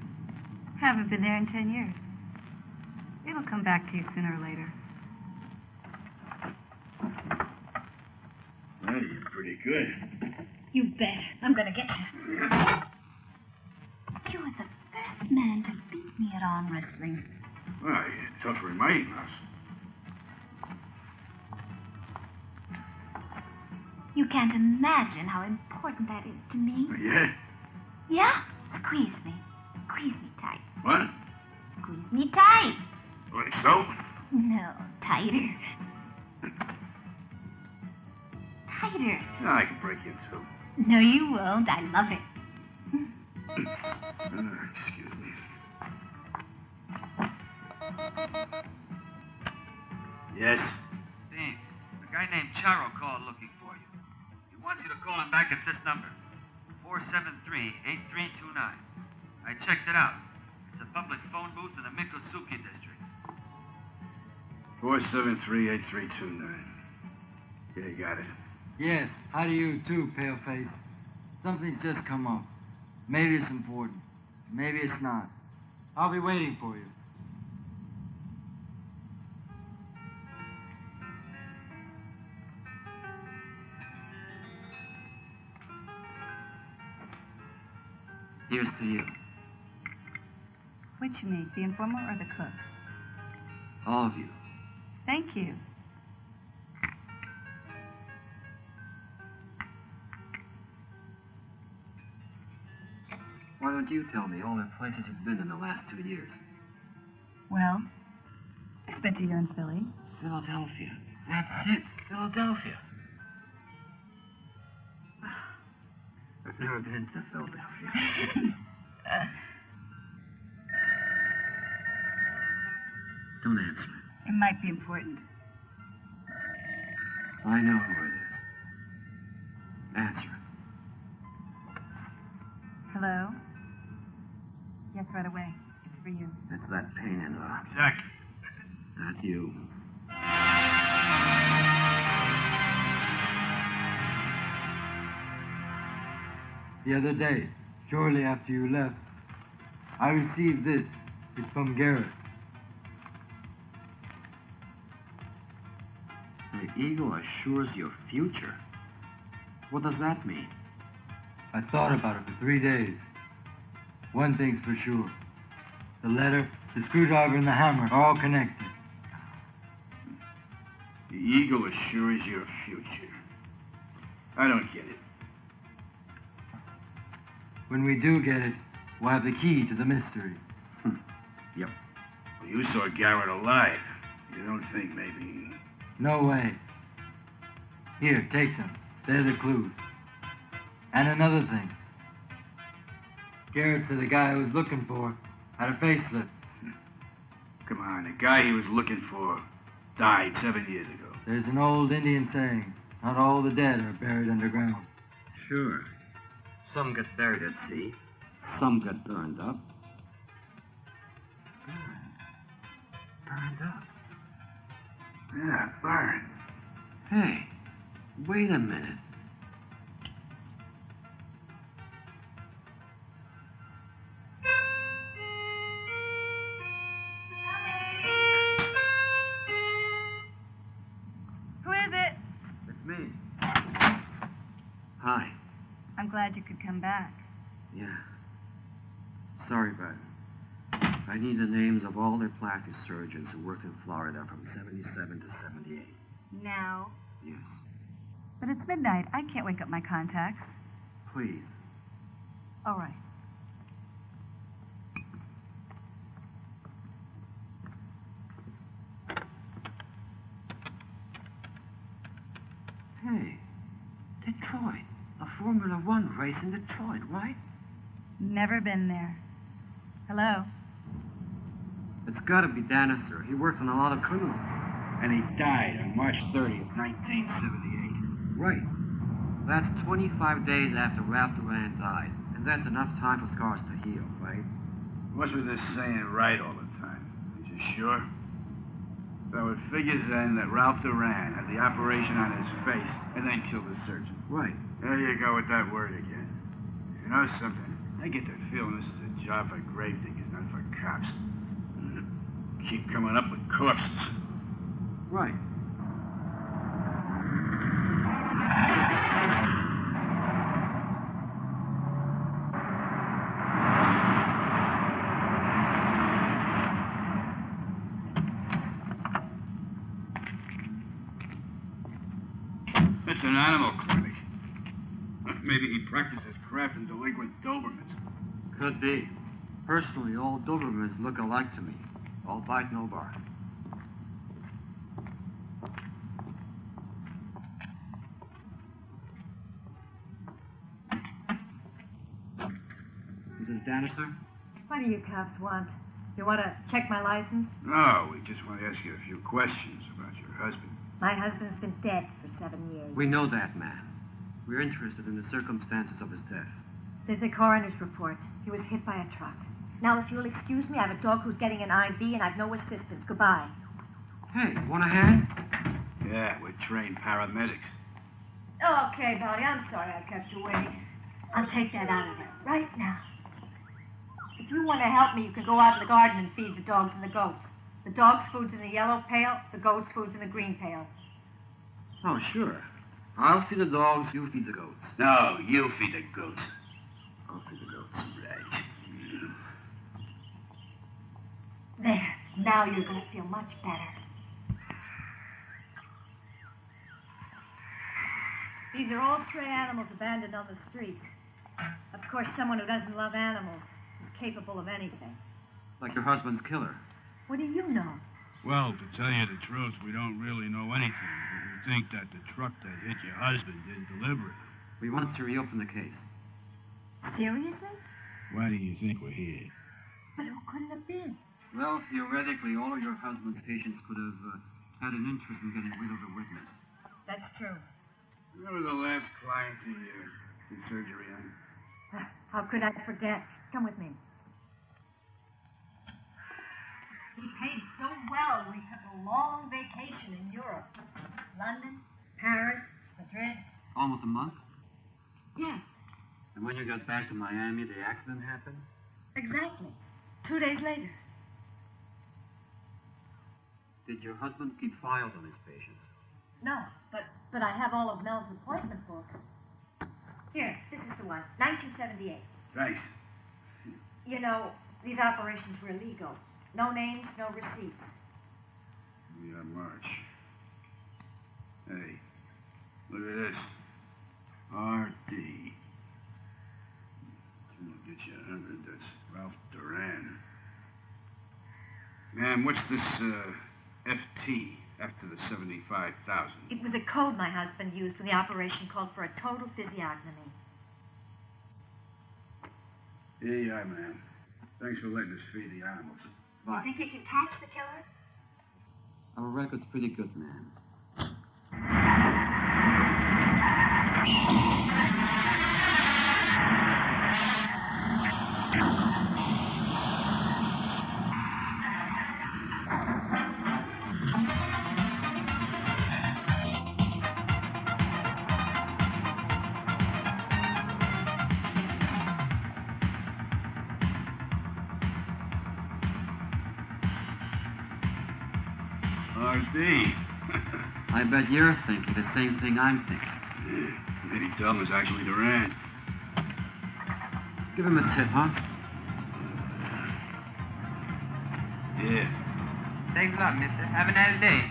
Haven't been there in 10 years. It'll come back to you sooner or later. Well, you're pretty good. You bet. I'm gonna get you. You're the first man to beat me at arm wrestling. Well, you're tougher in my house. You can't imagine how important that is to me. Yeah? Yeah? Squeeze me. Squeeze me tight. What? Squeeze me tight. Like so? No, tighter. Tighter. No, I can break you in two. No, you won't. I love it. Excuse me. Yes? Dean, a guy named Charo called looking for you. He wants you to call him back at this number, 473-8329. I checked it out. It's a public phone booth in the Mikosuki district. 473-8329. Yeah, you got it. Yes, how do you too, Paleface? Something's just come up. Maybe it's important. Maybe it's not. I'll be waiting for you. Here's to you. Which me, the informer or the cook? All of you. Thank you. Why don't you tell me all the places you've been in the last 2 years? Well, I spent a year in Philly. Philadelphia. That's it. Philadelphia. I've never been to Philadelphia. Don't answer it. It might be important. I know who it is. Answer it. Hello? Yes, right away. It's for you. It's that pain in the... Jack. Not you. The other day, shortly after you left, I received this. It's from Garrett. The eagle assures your future. What does that mean? I thought about it for 3 days. One thing's for sure. The letter, the screwdriver, and the hammer are all connected. The eagle assures your future. I don't get it. When we do get it, we'll have the key to the mystery. Yep. Well, you saw Garrett alive. You don't think maybe... No way. Here, take them. They're the clues. And another thing. Garrett said the guy I was looking for had a facelift. Come on, the guy he was looking for died 7 years ago. There's an old Indian saying, not all the dead are buried underground. Sure. Some get buried at sea. Some get burned up. Burned up? Yeah, burned. Hey, wait a minute. Who is it? It's me. Hi. I'm glad you could come back. Yeah. Sorry, bud. I need the names of all their plastic surgeons who worked in Florida from 77 to 78. Now? Yes. But it's midnight. I can't wake up my contacts. Please. All right. Hey, Detroit. A Formula One race in Detroit, right? Never been there. Hello? It's got to be Danister. He worked on a lot of criminals. And he died on March 30th, 1978. Right. That's 25 days after Ralph Duran died. And that's enough time for scars to heal, right? What's with this saying right all the time? Is you sure? So it figures then that Ralph Duran had the operation on his face and then killed the surgeon. Right. There you go with that word again. You know something? I get the feeling this is a job for gravediggers, not for cops. Keep coming up with corpses. Right. It's an animal clinic. Maybe he practices craft in delinquent Dobermans. Could be. Personally, all Dobermans look alike to me. All bite, no bark. Mrs. Danister? What do you cops want? You want to check my license? No, we just want to ask you a few questions about your husband. My husband's been dead for 7 years. We know that, ma'am. We're interested in the circumstances of his death. There's a coroner's report. He was hit by a truck. Now, if you'll excuse me, I have a dog who's getting an IV, and I've no assistance. Goodbye. Hey, want a hand? Yeah, we're trained paramedics. Okay, Bonnie, I'm sorry I kept you waiting. I'll take that out of there right now. If you want to help me, you can go out in the garden and feed the dogs and the goats. The dog's food's in the yellow pail, the goat's food's in the green pail. Oh, sure. I'll feed the dogs, you feed the goats. No, you feed the goats. I'll feed the goats. Right. There. Now you're going to feel much better. These are all stray animals abandoned on the street. Of course, someone who doesn't love animals is capable of anything. Like your husband's killer. What do you know? Well, to tell you the truth, we don't really know anything. But we think that the truck that hit your husband didn't deliver it. We want to reopen the case. Seriously? Why do you think we're here? But who could it have been? Well, theoretically, all of your husband's patients could have had an interest in getting rid of the witness. That's true. You were the last client he did surgery on. How could I forget? Come with me. He paid so well, we took a long vacation in Europe. London, Paris, Madrid. Almost a month? Yes, And when you got back to Miami, the accident happened? exactly. 2 days later. Did your husband keep files on his patients? No, but I have all of Mel's appointment books. Here, this is the one. 1978. Thanks. You know, these operations were illegal. No names, no receipts. Yeah, March. Hey, look at this. R.D. Gonna get you 100. That's Ralph Duran. Ma'am, what's this, F.T. after the 75,000? It was a code my husband used when the operation called for a total physiognomy. Here you are, ma'am. Thanks for letting us feed the animals. You think you can catch the killer? Our record's pretty good, ma'am. R.D. I bet you're thinking the same thing I'm thinking. Yeah, maybe Dub was actually Duran. Give him a tip, huh? Yeah. Thanks a lot, mister. Have a nice day.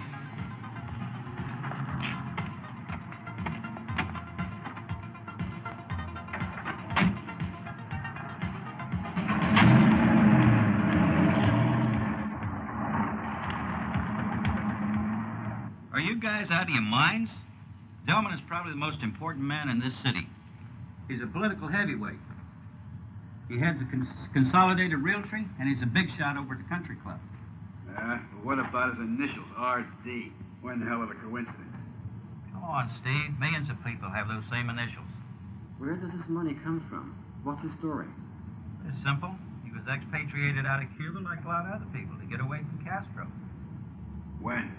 Are you guys out of your minds? Delman is probably the most important man in this city. He's a political heavyweight. He heads a consolidated realty, and he's a big shot over at the country club. But what about his initials, R.D.? One hell of a coincidence. Come on, Steve. Millions of people have those same initials. Where does this money come from? What's his story? It's simple. He was expatriated out of Cuba like a lot of other people to get away from Castro. When?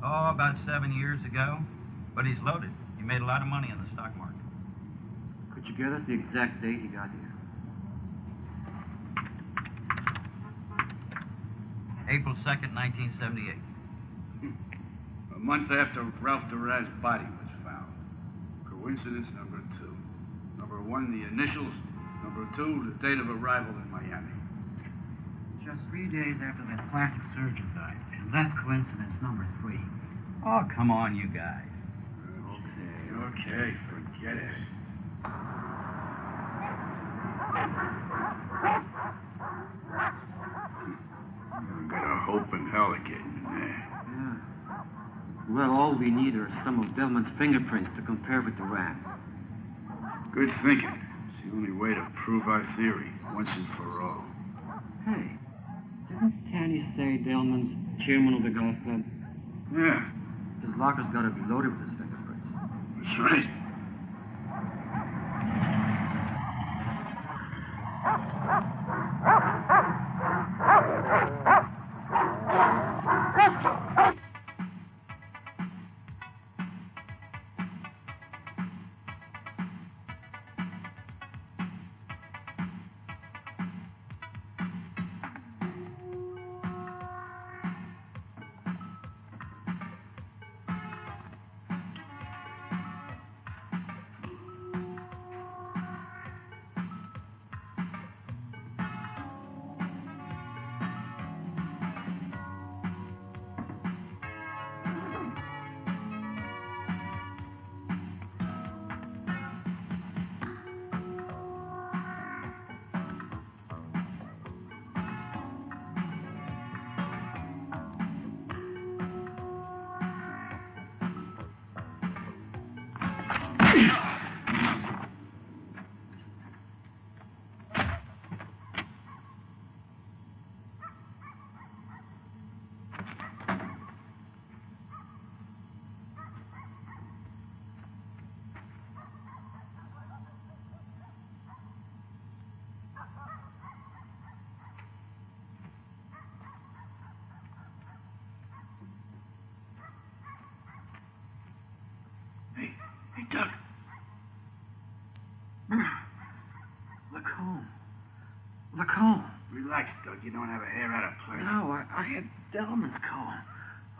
Oh, about 7 years ago. But he's loaded. He made a lot of money in the stock market. Could you get us the exact date he got here? April 2nd, 1978. A month after Ralph Duran's body was found. Coincidence number 2. Number 1, the initials. Number 2, the date of arrival in Miami. Just 3 days after that plastic surgeon died. And that's coincidence number 3. Oh, come on, you guys. Okay, forget it. I've got a hope in hell of getting in there. Yeah. Well, all we need are some of Delman's fingerprints to compare with Duran's. Good thinking. It's the only way to prove our theory, once and for all. Hey, did Seay, Daleman's chairman of the golf club. Yeah, His locker's got to be loaded with his fingerprints. that's right. Hey, Doug. Look home. Look home. Relax, Doug. You don't have a hair out of place. No, I had Delman's call.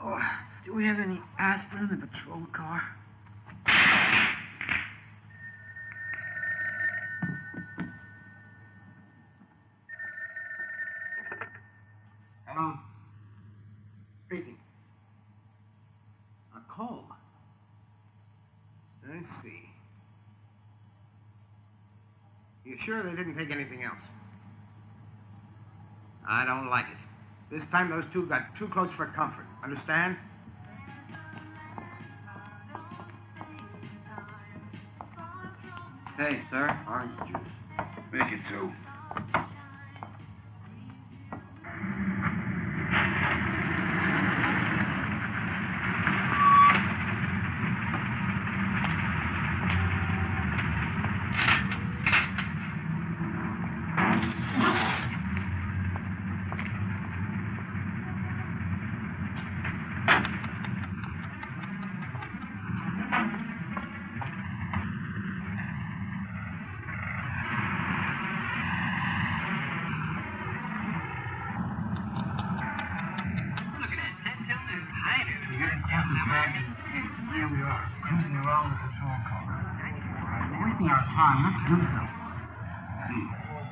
Oh, do we have any aspirin in the patrol car? Hello? Speaking. A call? I see. You sure they didn't take anything else? I don't like it. This time those two got too close for comfort. Understand? Hey, sir, orange juice. Make it two.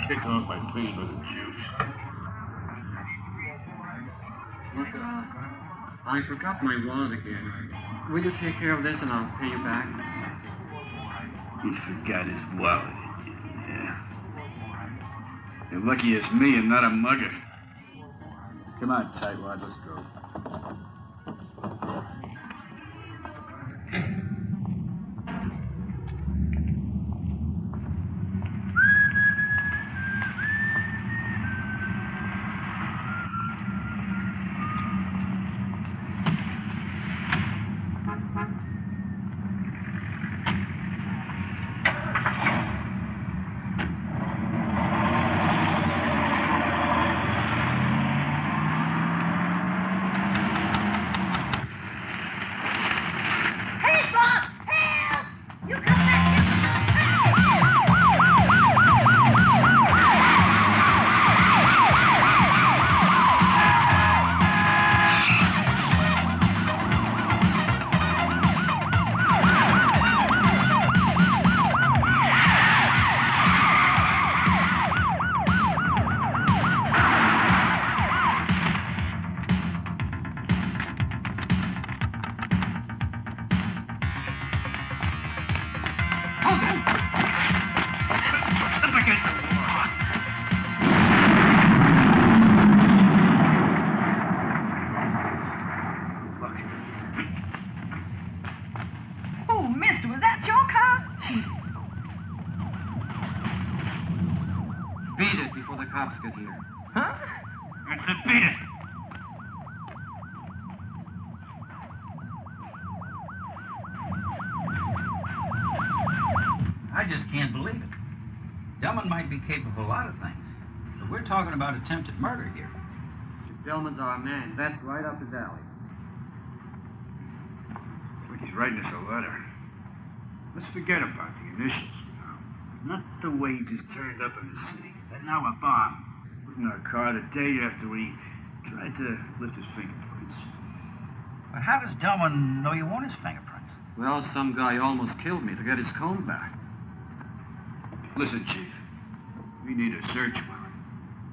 Kick off my plane with a juice. Look, I forgot my wallet again. Will you take care of this and I'll pay you back? He forgot his wallet. Yeah. You're lucky it's me and not a mugger. Come on, tightwad, let's go. That's a beat it. I just can't believe it. Delman might be capable of a lot of things, but we're talking about attempted murder here. If Delman's our man, that's right up his alley. It's like he's writing us a letter. Let's forget about the initials now. Not the way he just turned up in the city. And now a bomb. Put in our car the day after we tried to lift his fingerprints. But how does Delman know you want his fingerprints? Well, some guy almost killed me to get his comb back. Listen, Chief. We need a search warrant.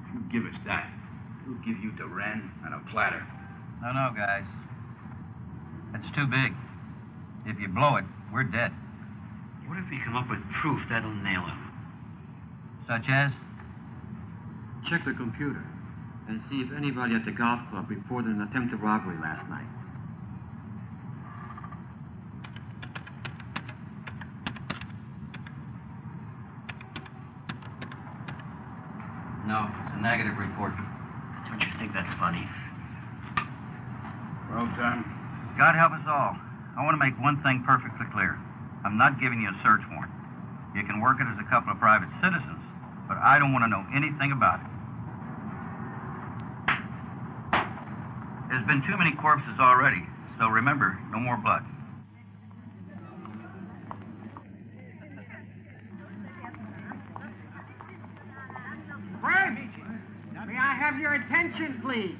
If you give us that, we'll give you Duran and a platter. No, guys. That's too big. If you blow it, we're dead. What if we come up with proof that'll nail him? Such as? Check the computer and see if anybody at the golf club reported an attempted robbery last night. No, it's a negative report. Don't you think that's funny? Well, Tom? God help us all. I want to make one thing perfectly clear. I'm not giving you a search warrant. You can work it as a couple of private citizens, but I don't want to know anything about it. There's been too many corpses already, so remember, no more blood. Fred, may I have your attention, please?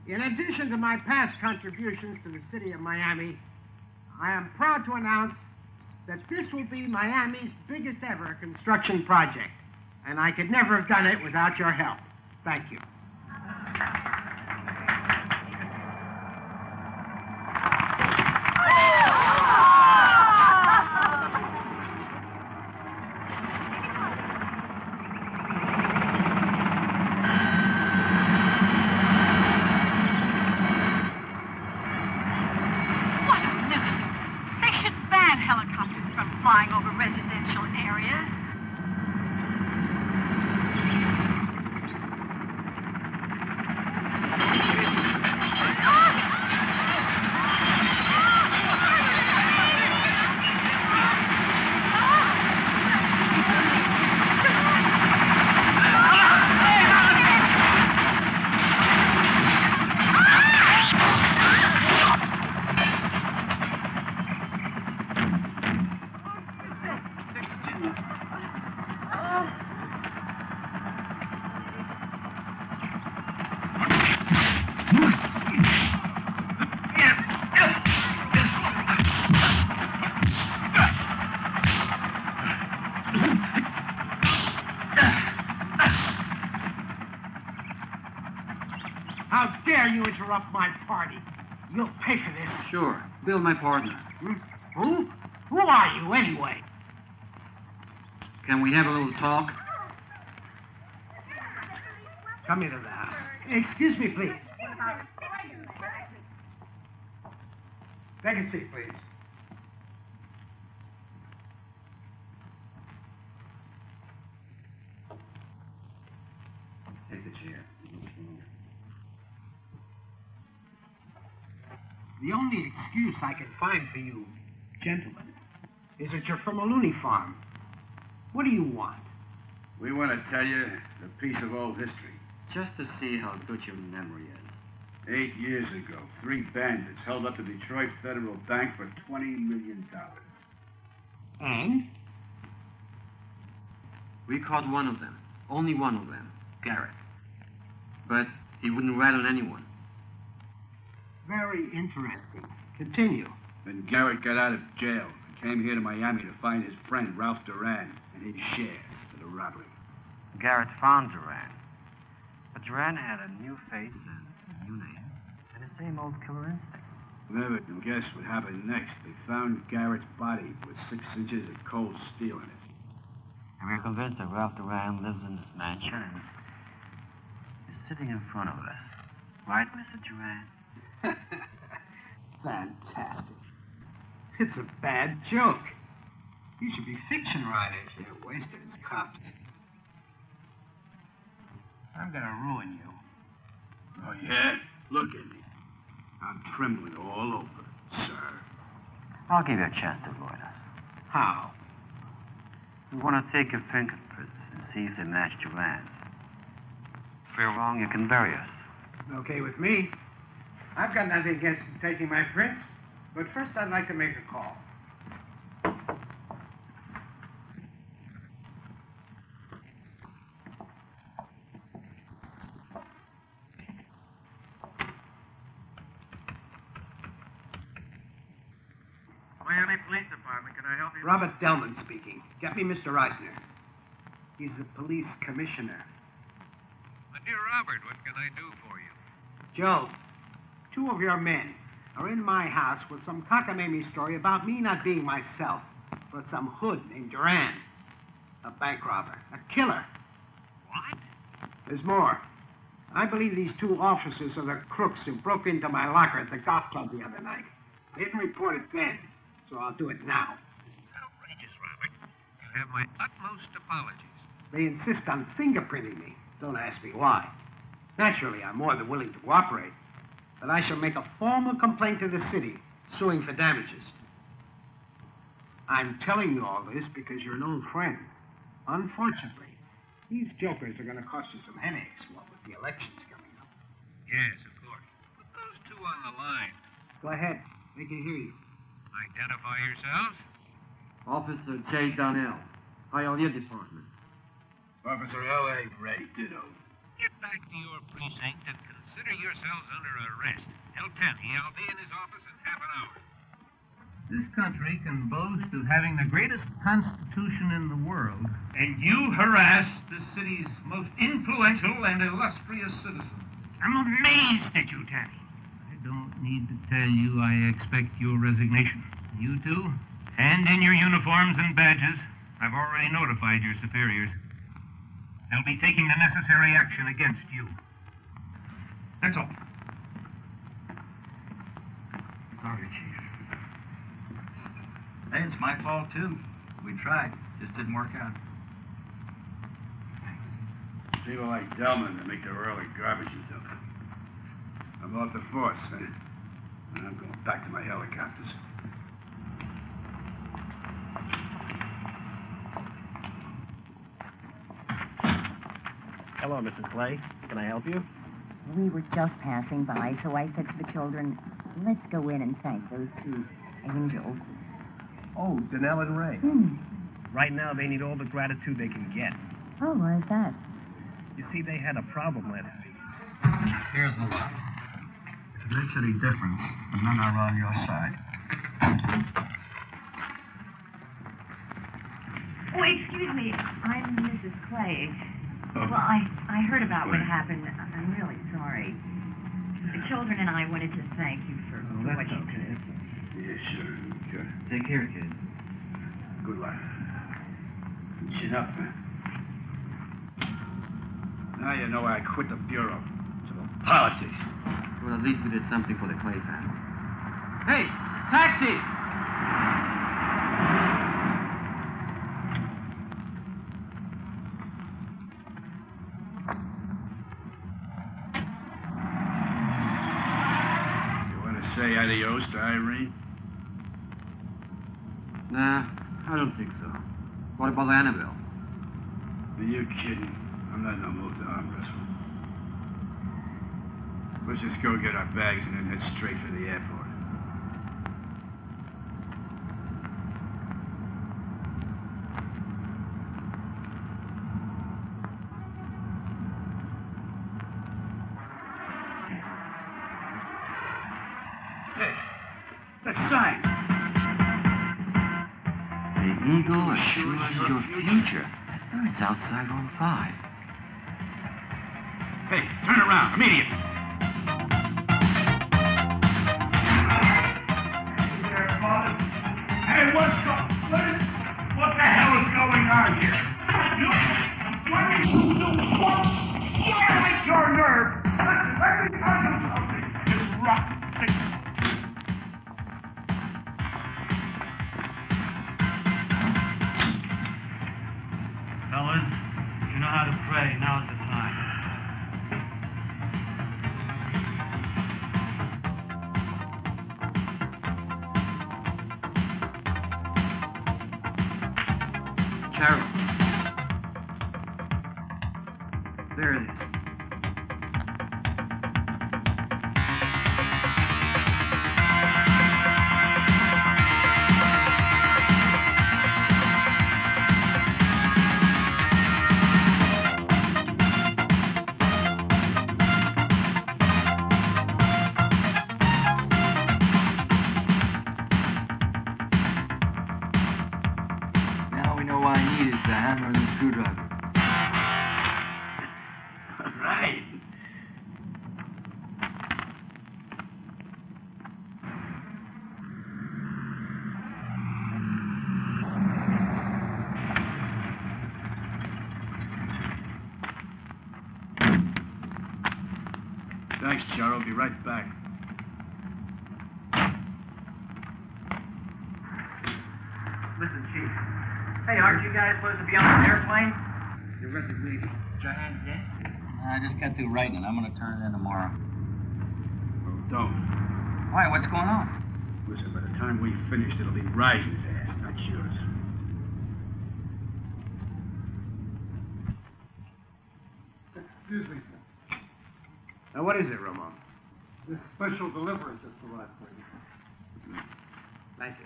In addition to my past contributions to the city of Miami, I am proud to announce that this will be Miami's biggest ever construction project, and I could never have done it without your help. Thank you. Interrupt my party. You'll pay for this. Sure. Bill, my partner. Who? Who are you, anyway? Can we have a little talk? Come into the house. Excuse me, please. Take a seat, please. Take a chair. The only excuse I can find for you, gentlemen, is that you're from a loony farm. What do you want? We want to tell you a piece of old history. Just to see how good your memory is. 8 years ago, 3 bandits held up the Detroit Federal Bank for $20 million. And? We caught one of them. Only one of them. Garrett. But he wouldn't rat on anyone. Very interesting. Continue. Then Garrett got out of jail and came here to Miami to find his friend, Ralph Duran, and his share of the robbery. Garrett found Duran. But Duran had a new face and a new name, and the same old killer instinct. Never can guess what happened next. They found Garrett's body with 6 inches of cold steel in it. And we're convinced that Ralph Duran lives in this mansion and is sitting in front of us. Right, Mr. Duran? Fantastic. It's a bad joke. You should be fiction writers. You're wasting his cops. I'm gonna ruin you. Oh, yeah? Look at me. I'm trembling all over, sir. I'll give you a chance to avoid us. How? We want to take your fingerprints and see if they match Duran's. If we're wrong, you can bury us. Okay with me. I've got nothing against him taking my prints, but first I'd like to make a call. Miami Police Department, can I help you? Robert Delman speaking. Get me Mr. Eisner. He's the police commissioner. My dear Robert, what can I do for you? Joe, 2 of your men are in my house with some cockamamie story about me not being myself, but some hood named Duran. A bank robber. A killer. What? There's more. I believe these 2 officers are the crooks who broke into my locker at the golf club the other night. I didn't report it then, so I'll do it now. Outrageous, Robert. You have my utmost apologies. They insist on fingerprinting me. Don't ask me why. Naturally, I'm more than willing to cooperate. But I shall make a formal complaint to the city, suing for damages. I'm telling you all this because you're an old friend. Unfortunately, these jokers are going to cost you some headaches, what with the elections coming up. Yes, of course. Put those 2 on the line. Go ahead. They can hear you. Identify yourselves. Officer J. Donnell, ITALIANO Department. Officer L.A. Ray, ditto. Get back to your precinct and consider yourselves under arrest. Tell Tenny I'll be in his office in half an hour. This country can boast of having the greatest constitution in the world, and you harass the city's most influential and illustrious citizen. I'm amazed at you, Tenny. I don't need to tell you I expect your resignation. You two, hand in your uniforms and badges. I've already notified your superiors. They'll be taking the necessary action against you. That's all. Sorry, Chief. Hey, it's my fault, too. We tried. Just didn't work out. People like Delman that make the early garbage and stuff. I'm off the force, and I'm going back to my helicopters. Hello, Mrs. Clay. Can I help you? We were just passing by, so I said to the children, let's go in and thank those 2 angels. Oh, Donnell and Ray. Right now, they need all the gratitude they can get. Oh, why is that? You see, they had a problem last week. Here's the lot. If it makes any difference, the men are on your side. Oh, excuse me. I'm Mrs. Clay. Well, I heard about what happened. I'm really sorry. The children and I wanted to thank you for what you did. Yeah, sure. Take care, kids. Good luck. Chin up, man. Now you know I quit the Bureau. So politics. Well, at least we did something for the Clay family. Hey, taxi! Say adios to Irene? Nah, I don't think so. What about Annabelle? Are you kidding? I'm not in the mood to arm wrestle. Let's just go get our bags and then head straight for the airport. The sign. The Eagle assures your future. It's outside on 5. Hey, turn around, immediately. Hey, what the hell is going on here? What's your nerve? Let me tell you something. You rotten thing. Fellas, you know how to pray. Now's the time. Carol. There it is. Thanks, Charo. Be right back. Listen, Chief. Hey, aren't you guys supposed to be on an airplane? Your resignation. Your hands in? I just got through writing it. I'm going to turn it in tomorrow. Oh, don't. Why? What's going on? Listen, by the time we finish, it'll be Rising's ass, not yours. Excuse me, sir. Now, what is it, Ramon? This special delivery just arrived for you. Thank you.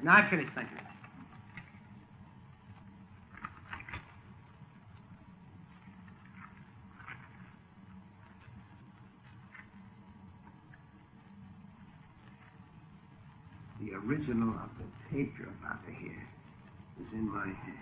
No, I finished, thank you. The original of the tape you're about to hear is in my hands.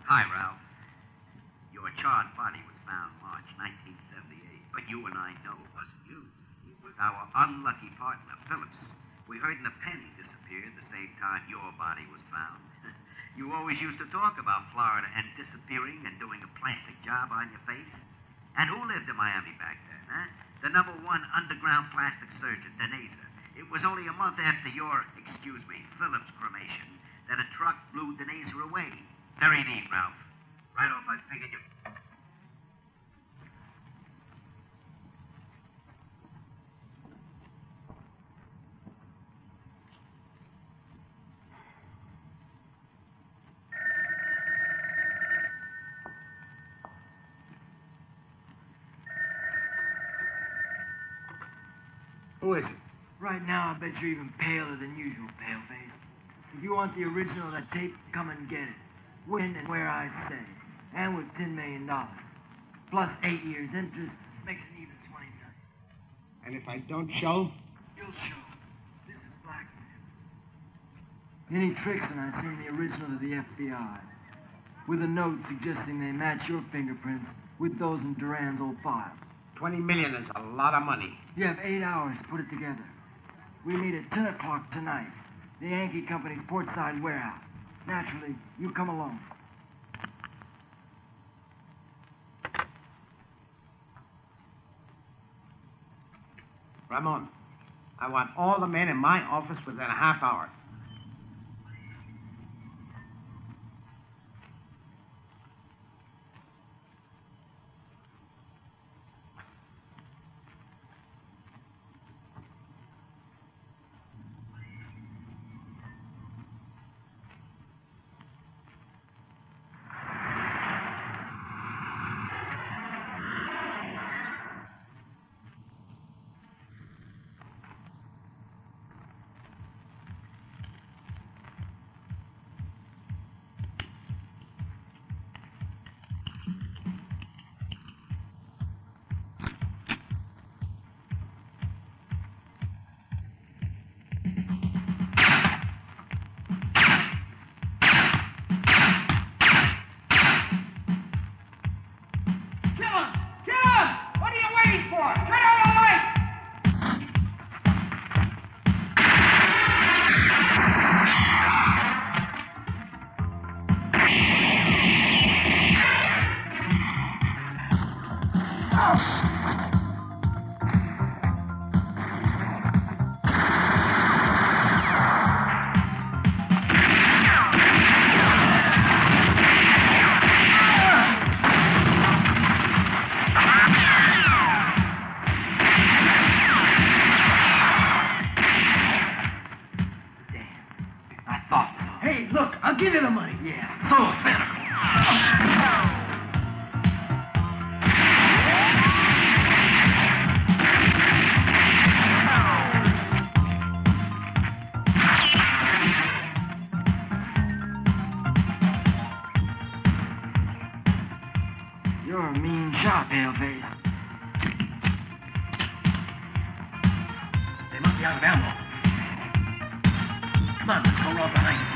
Hi, Ralph. Your charred body was found March 1978, but you and I know it wasn't you. It was our unlucky partner, Phillips. We heard the penny disappeared the same time your body was found. You always used to talk about Florida and disappearing and doing a plastic job on your face. And who lived in Miami back then, huh? The #1 underground plastic surgeon, Deneza. It was only a month after your, Phillips' cremation that a truck blew Deneza away. Very neat, Ralph. Right off, I figured you... Who is it? Right now, I bet you're even paler than usual, paleface. If you want the original of that tape, come and get it. When and where I say. And with $10 million. Plus 8 years interest, makes it even $20 million. And if I don't show? You'll show. This is blackmail. Any tricks and I send the original to the FBI. With a note suggesting they match your fingerprints with those in Duran's old file. $20 million is a lot of money. You have 8 hours to put it together. We meet at 10 o'clock tonight. The Yankee Company's portside warehouse. Naturally, you come along. Ramon, I want all the men in my office within a half hour. Hey, look, I'll give you the money. Yeah, so cynical. You're a mean shot, paleface. They must be out of ammo. Come on, let's go around behind you.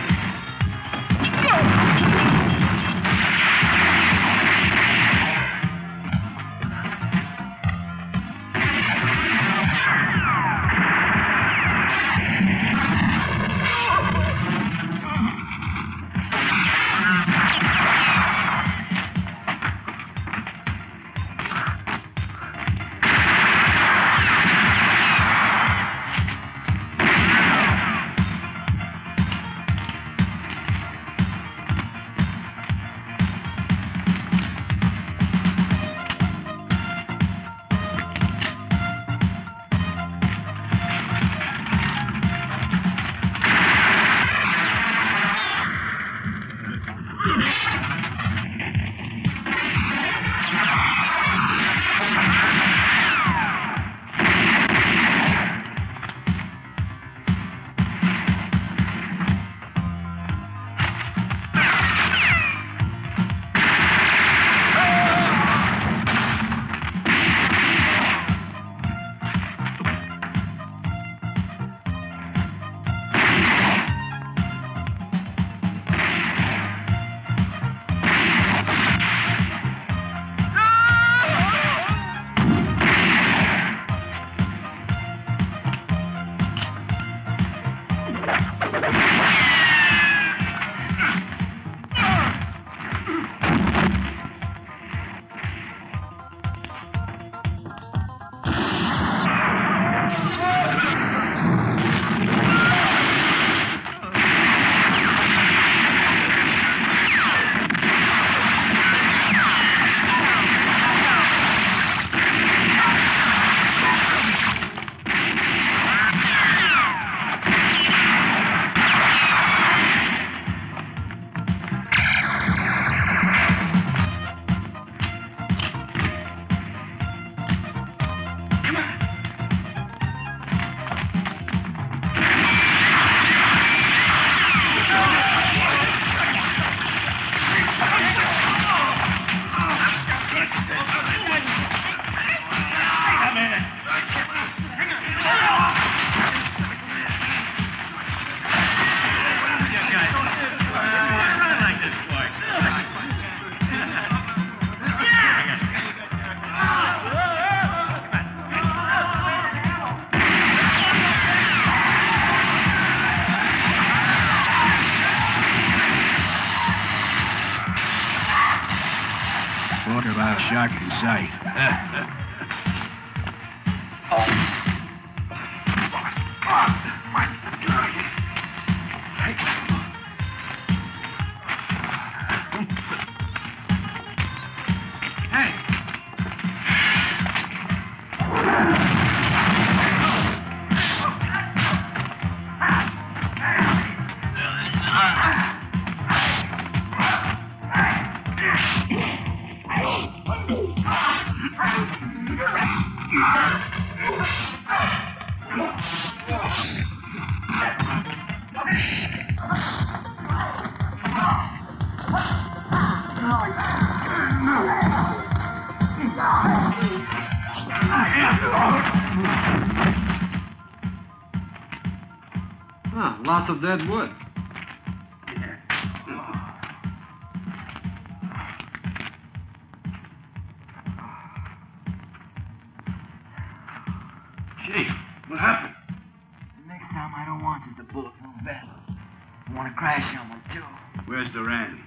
Talk about a shocking sight. Lots of dead wood. Chief, what happened? The next time I don't want just a bullet from a bat. I want to crash on one, too. Where's Duran?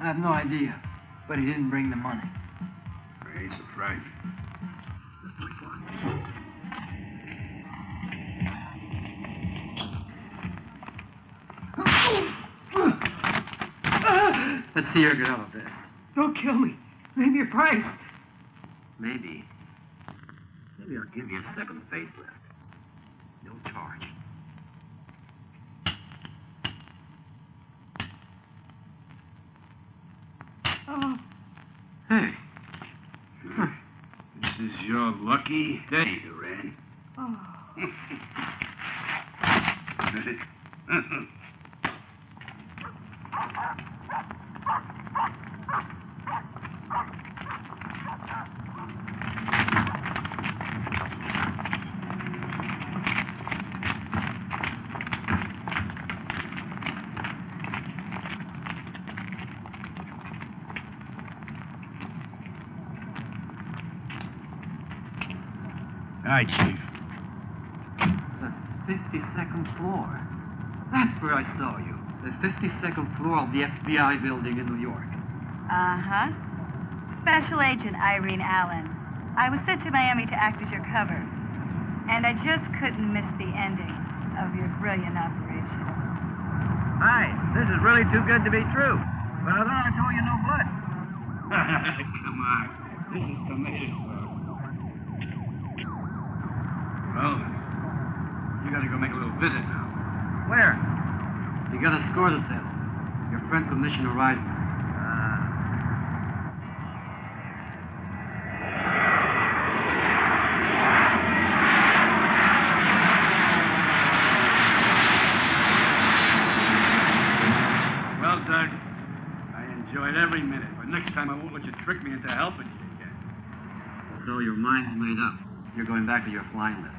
I have no idea, but he didn't bring the money. He's a fright. Let's see her get out of this. Don't kill me. Name your price. Maybe I'll give you a second facelift. No charge. your lucky day, Duran. Oh. Hi, Chief. The 52nd floor. That's where I saw you. The 52nd floor of the FBI building in New York. Uh-huh. Special Agent Irene Allen. I was sent to Miami to act as your cover. And I just couldn't miss the ending of your brilliant operation. Hi, this is really too good to be true. But I thought I told you no blood. Come on. This is tomato sauce. Well, you gotta go make a little visit now. Where? You gotta score to settle. Your friend Commissioner Reisner. Well, Doug, I enjoyed every minute, but next time I won't let you trick me into helping you again. So your mind's made up. You're going back to your flying lessons.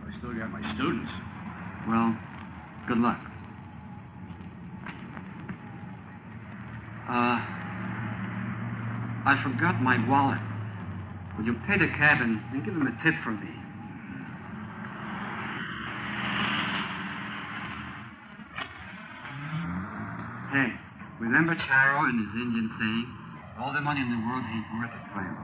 I still got my students. Well, good luck. I forgot my wallet. Will you pay the cab and give him a tip from me? Hey, remember Charo and his Indian saying, all the money in the world ain't worth a friend.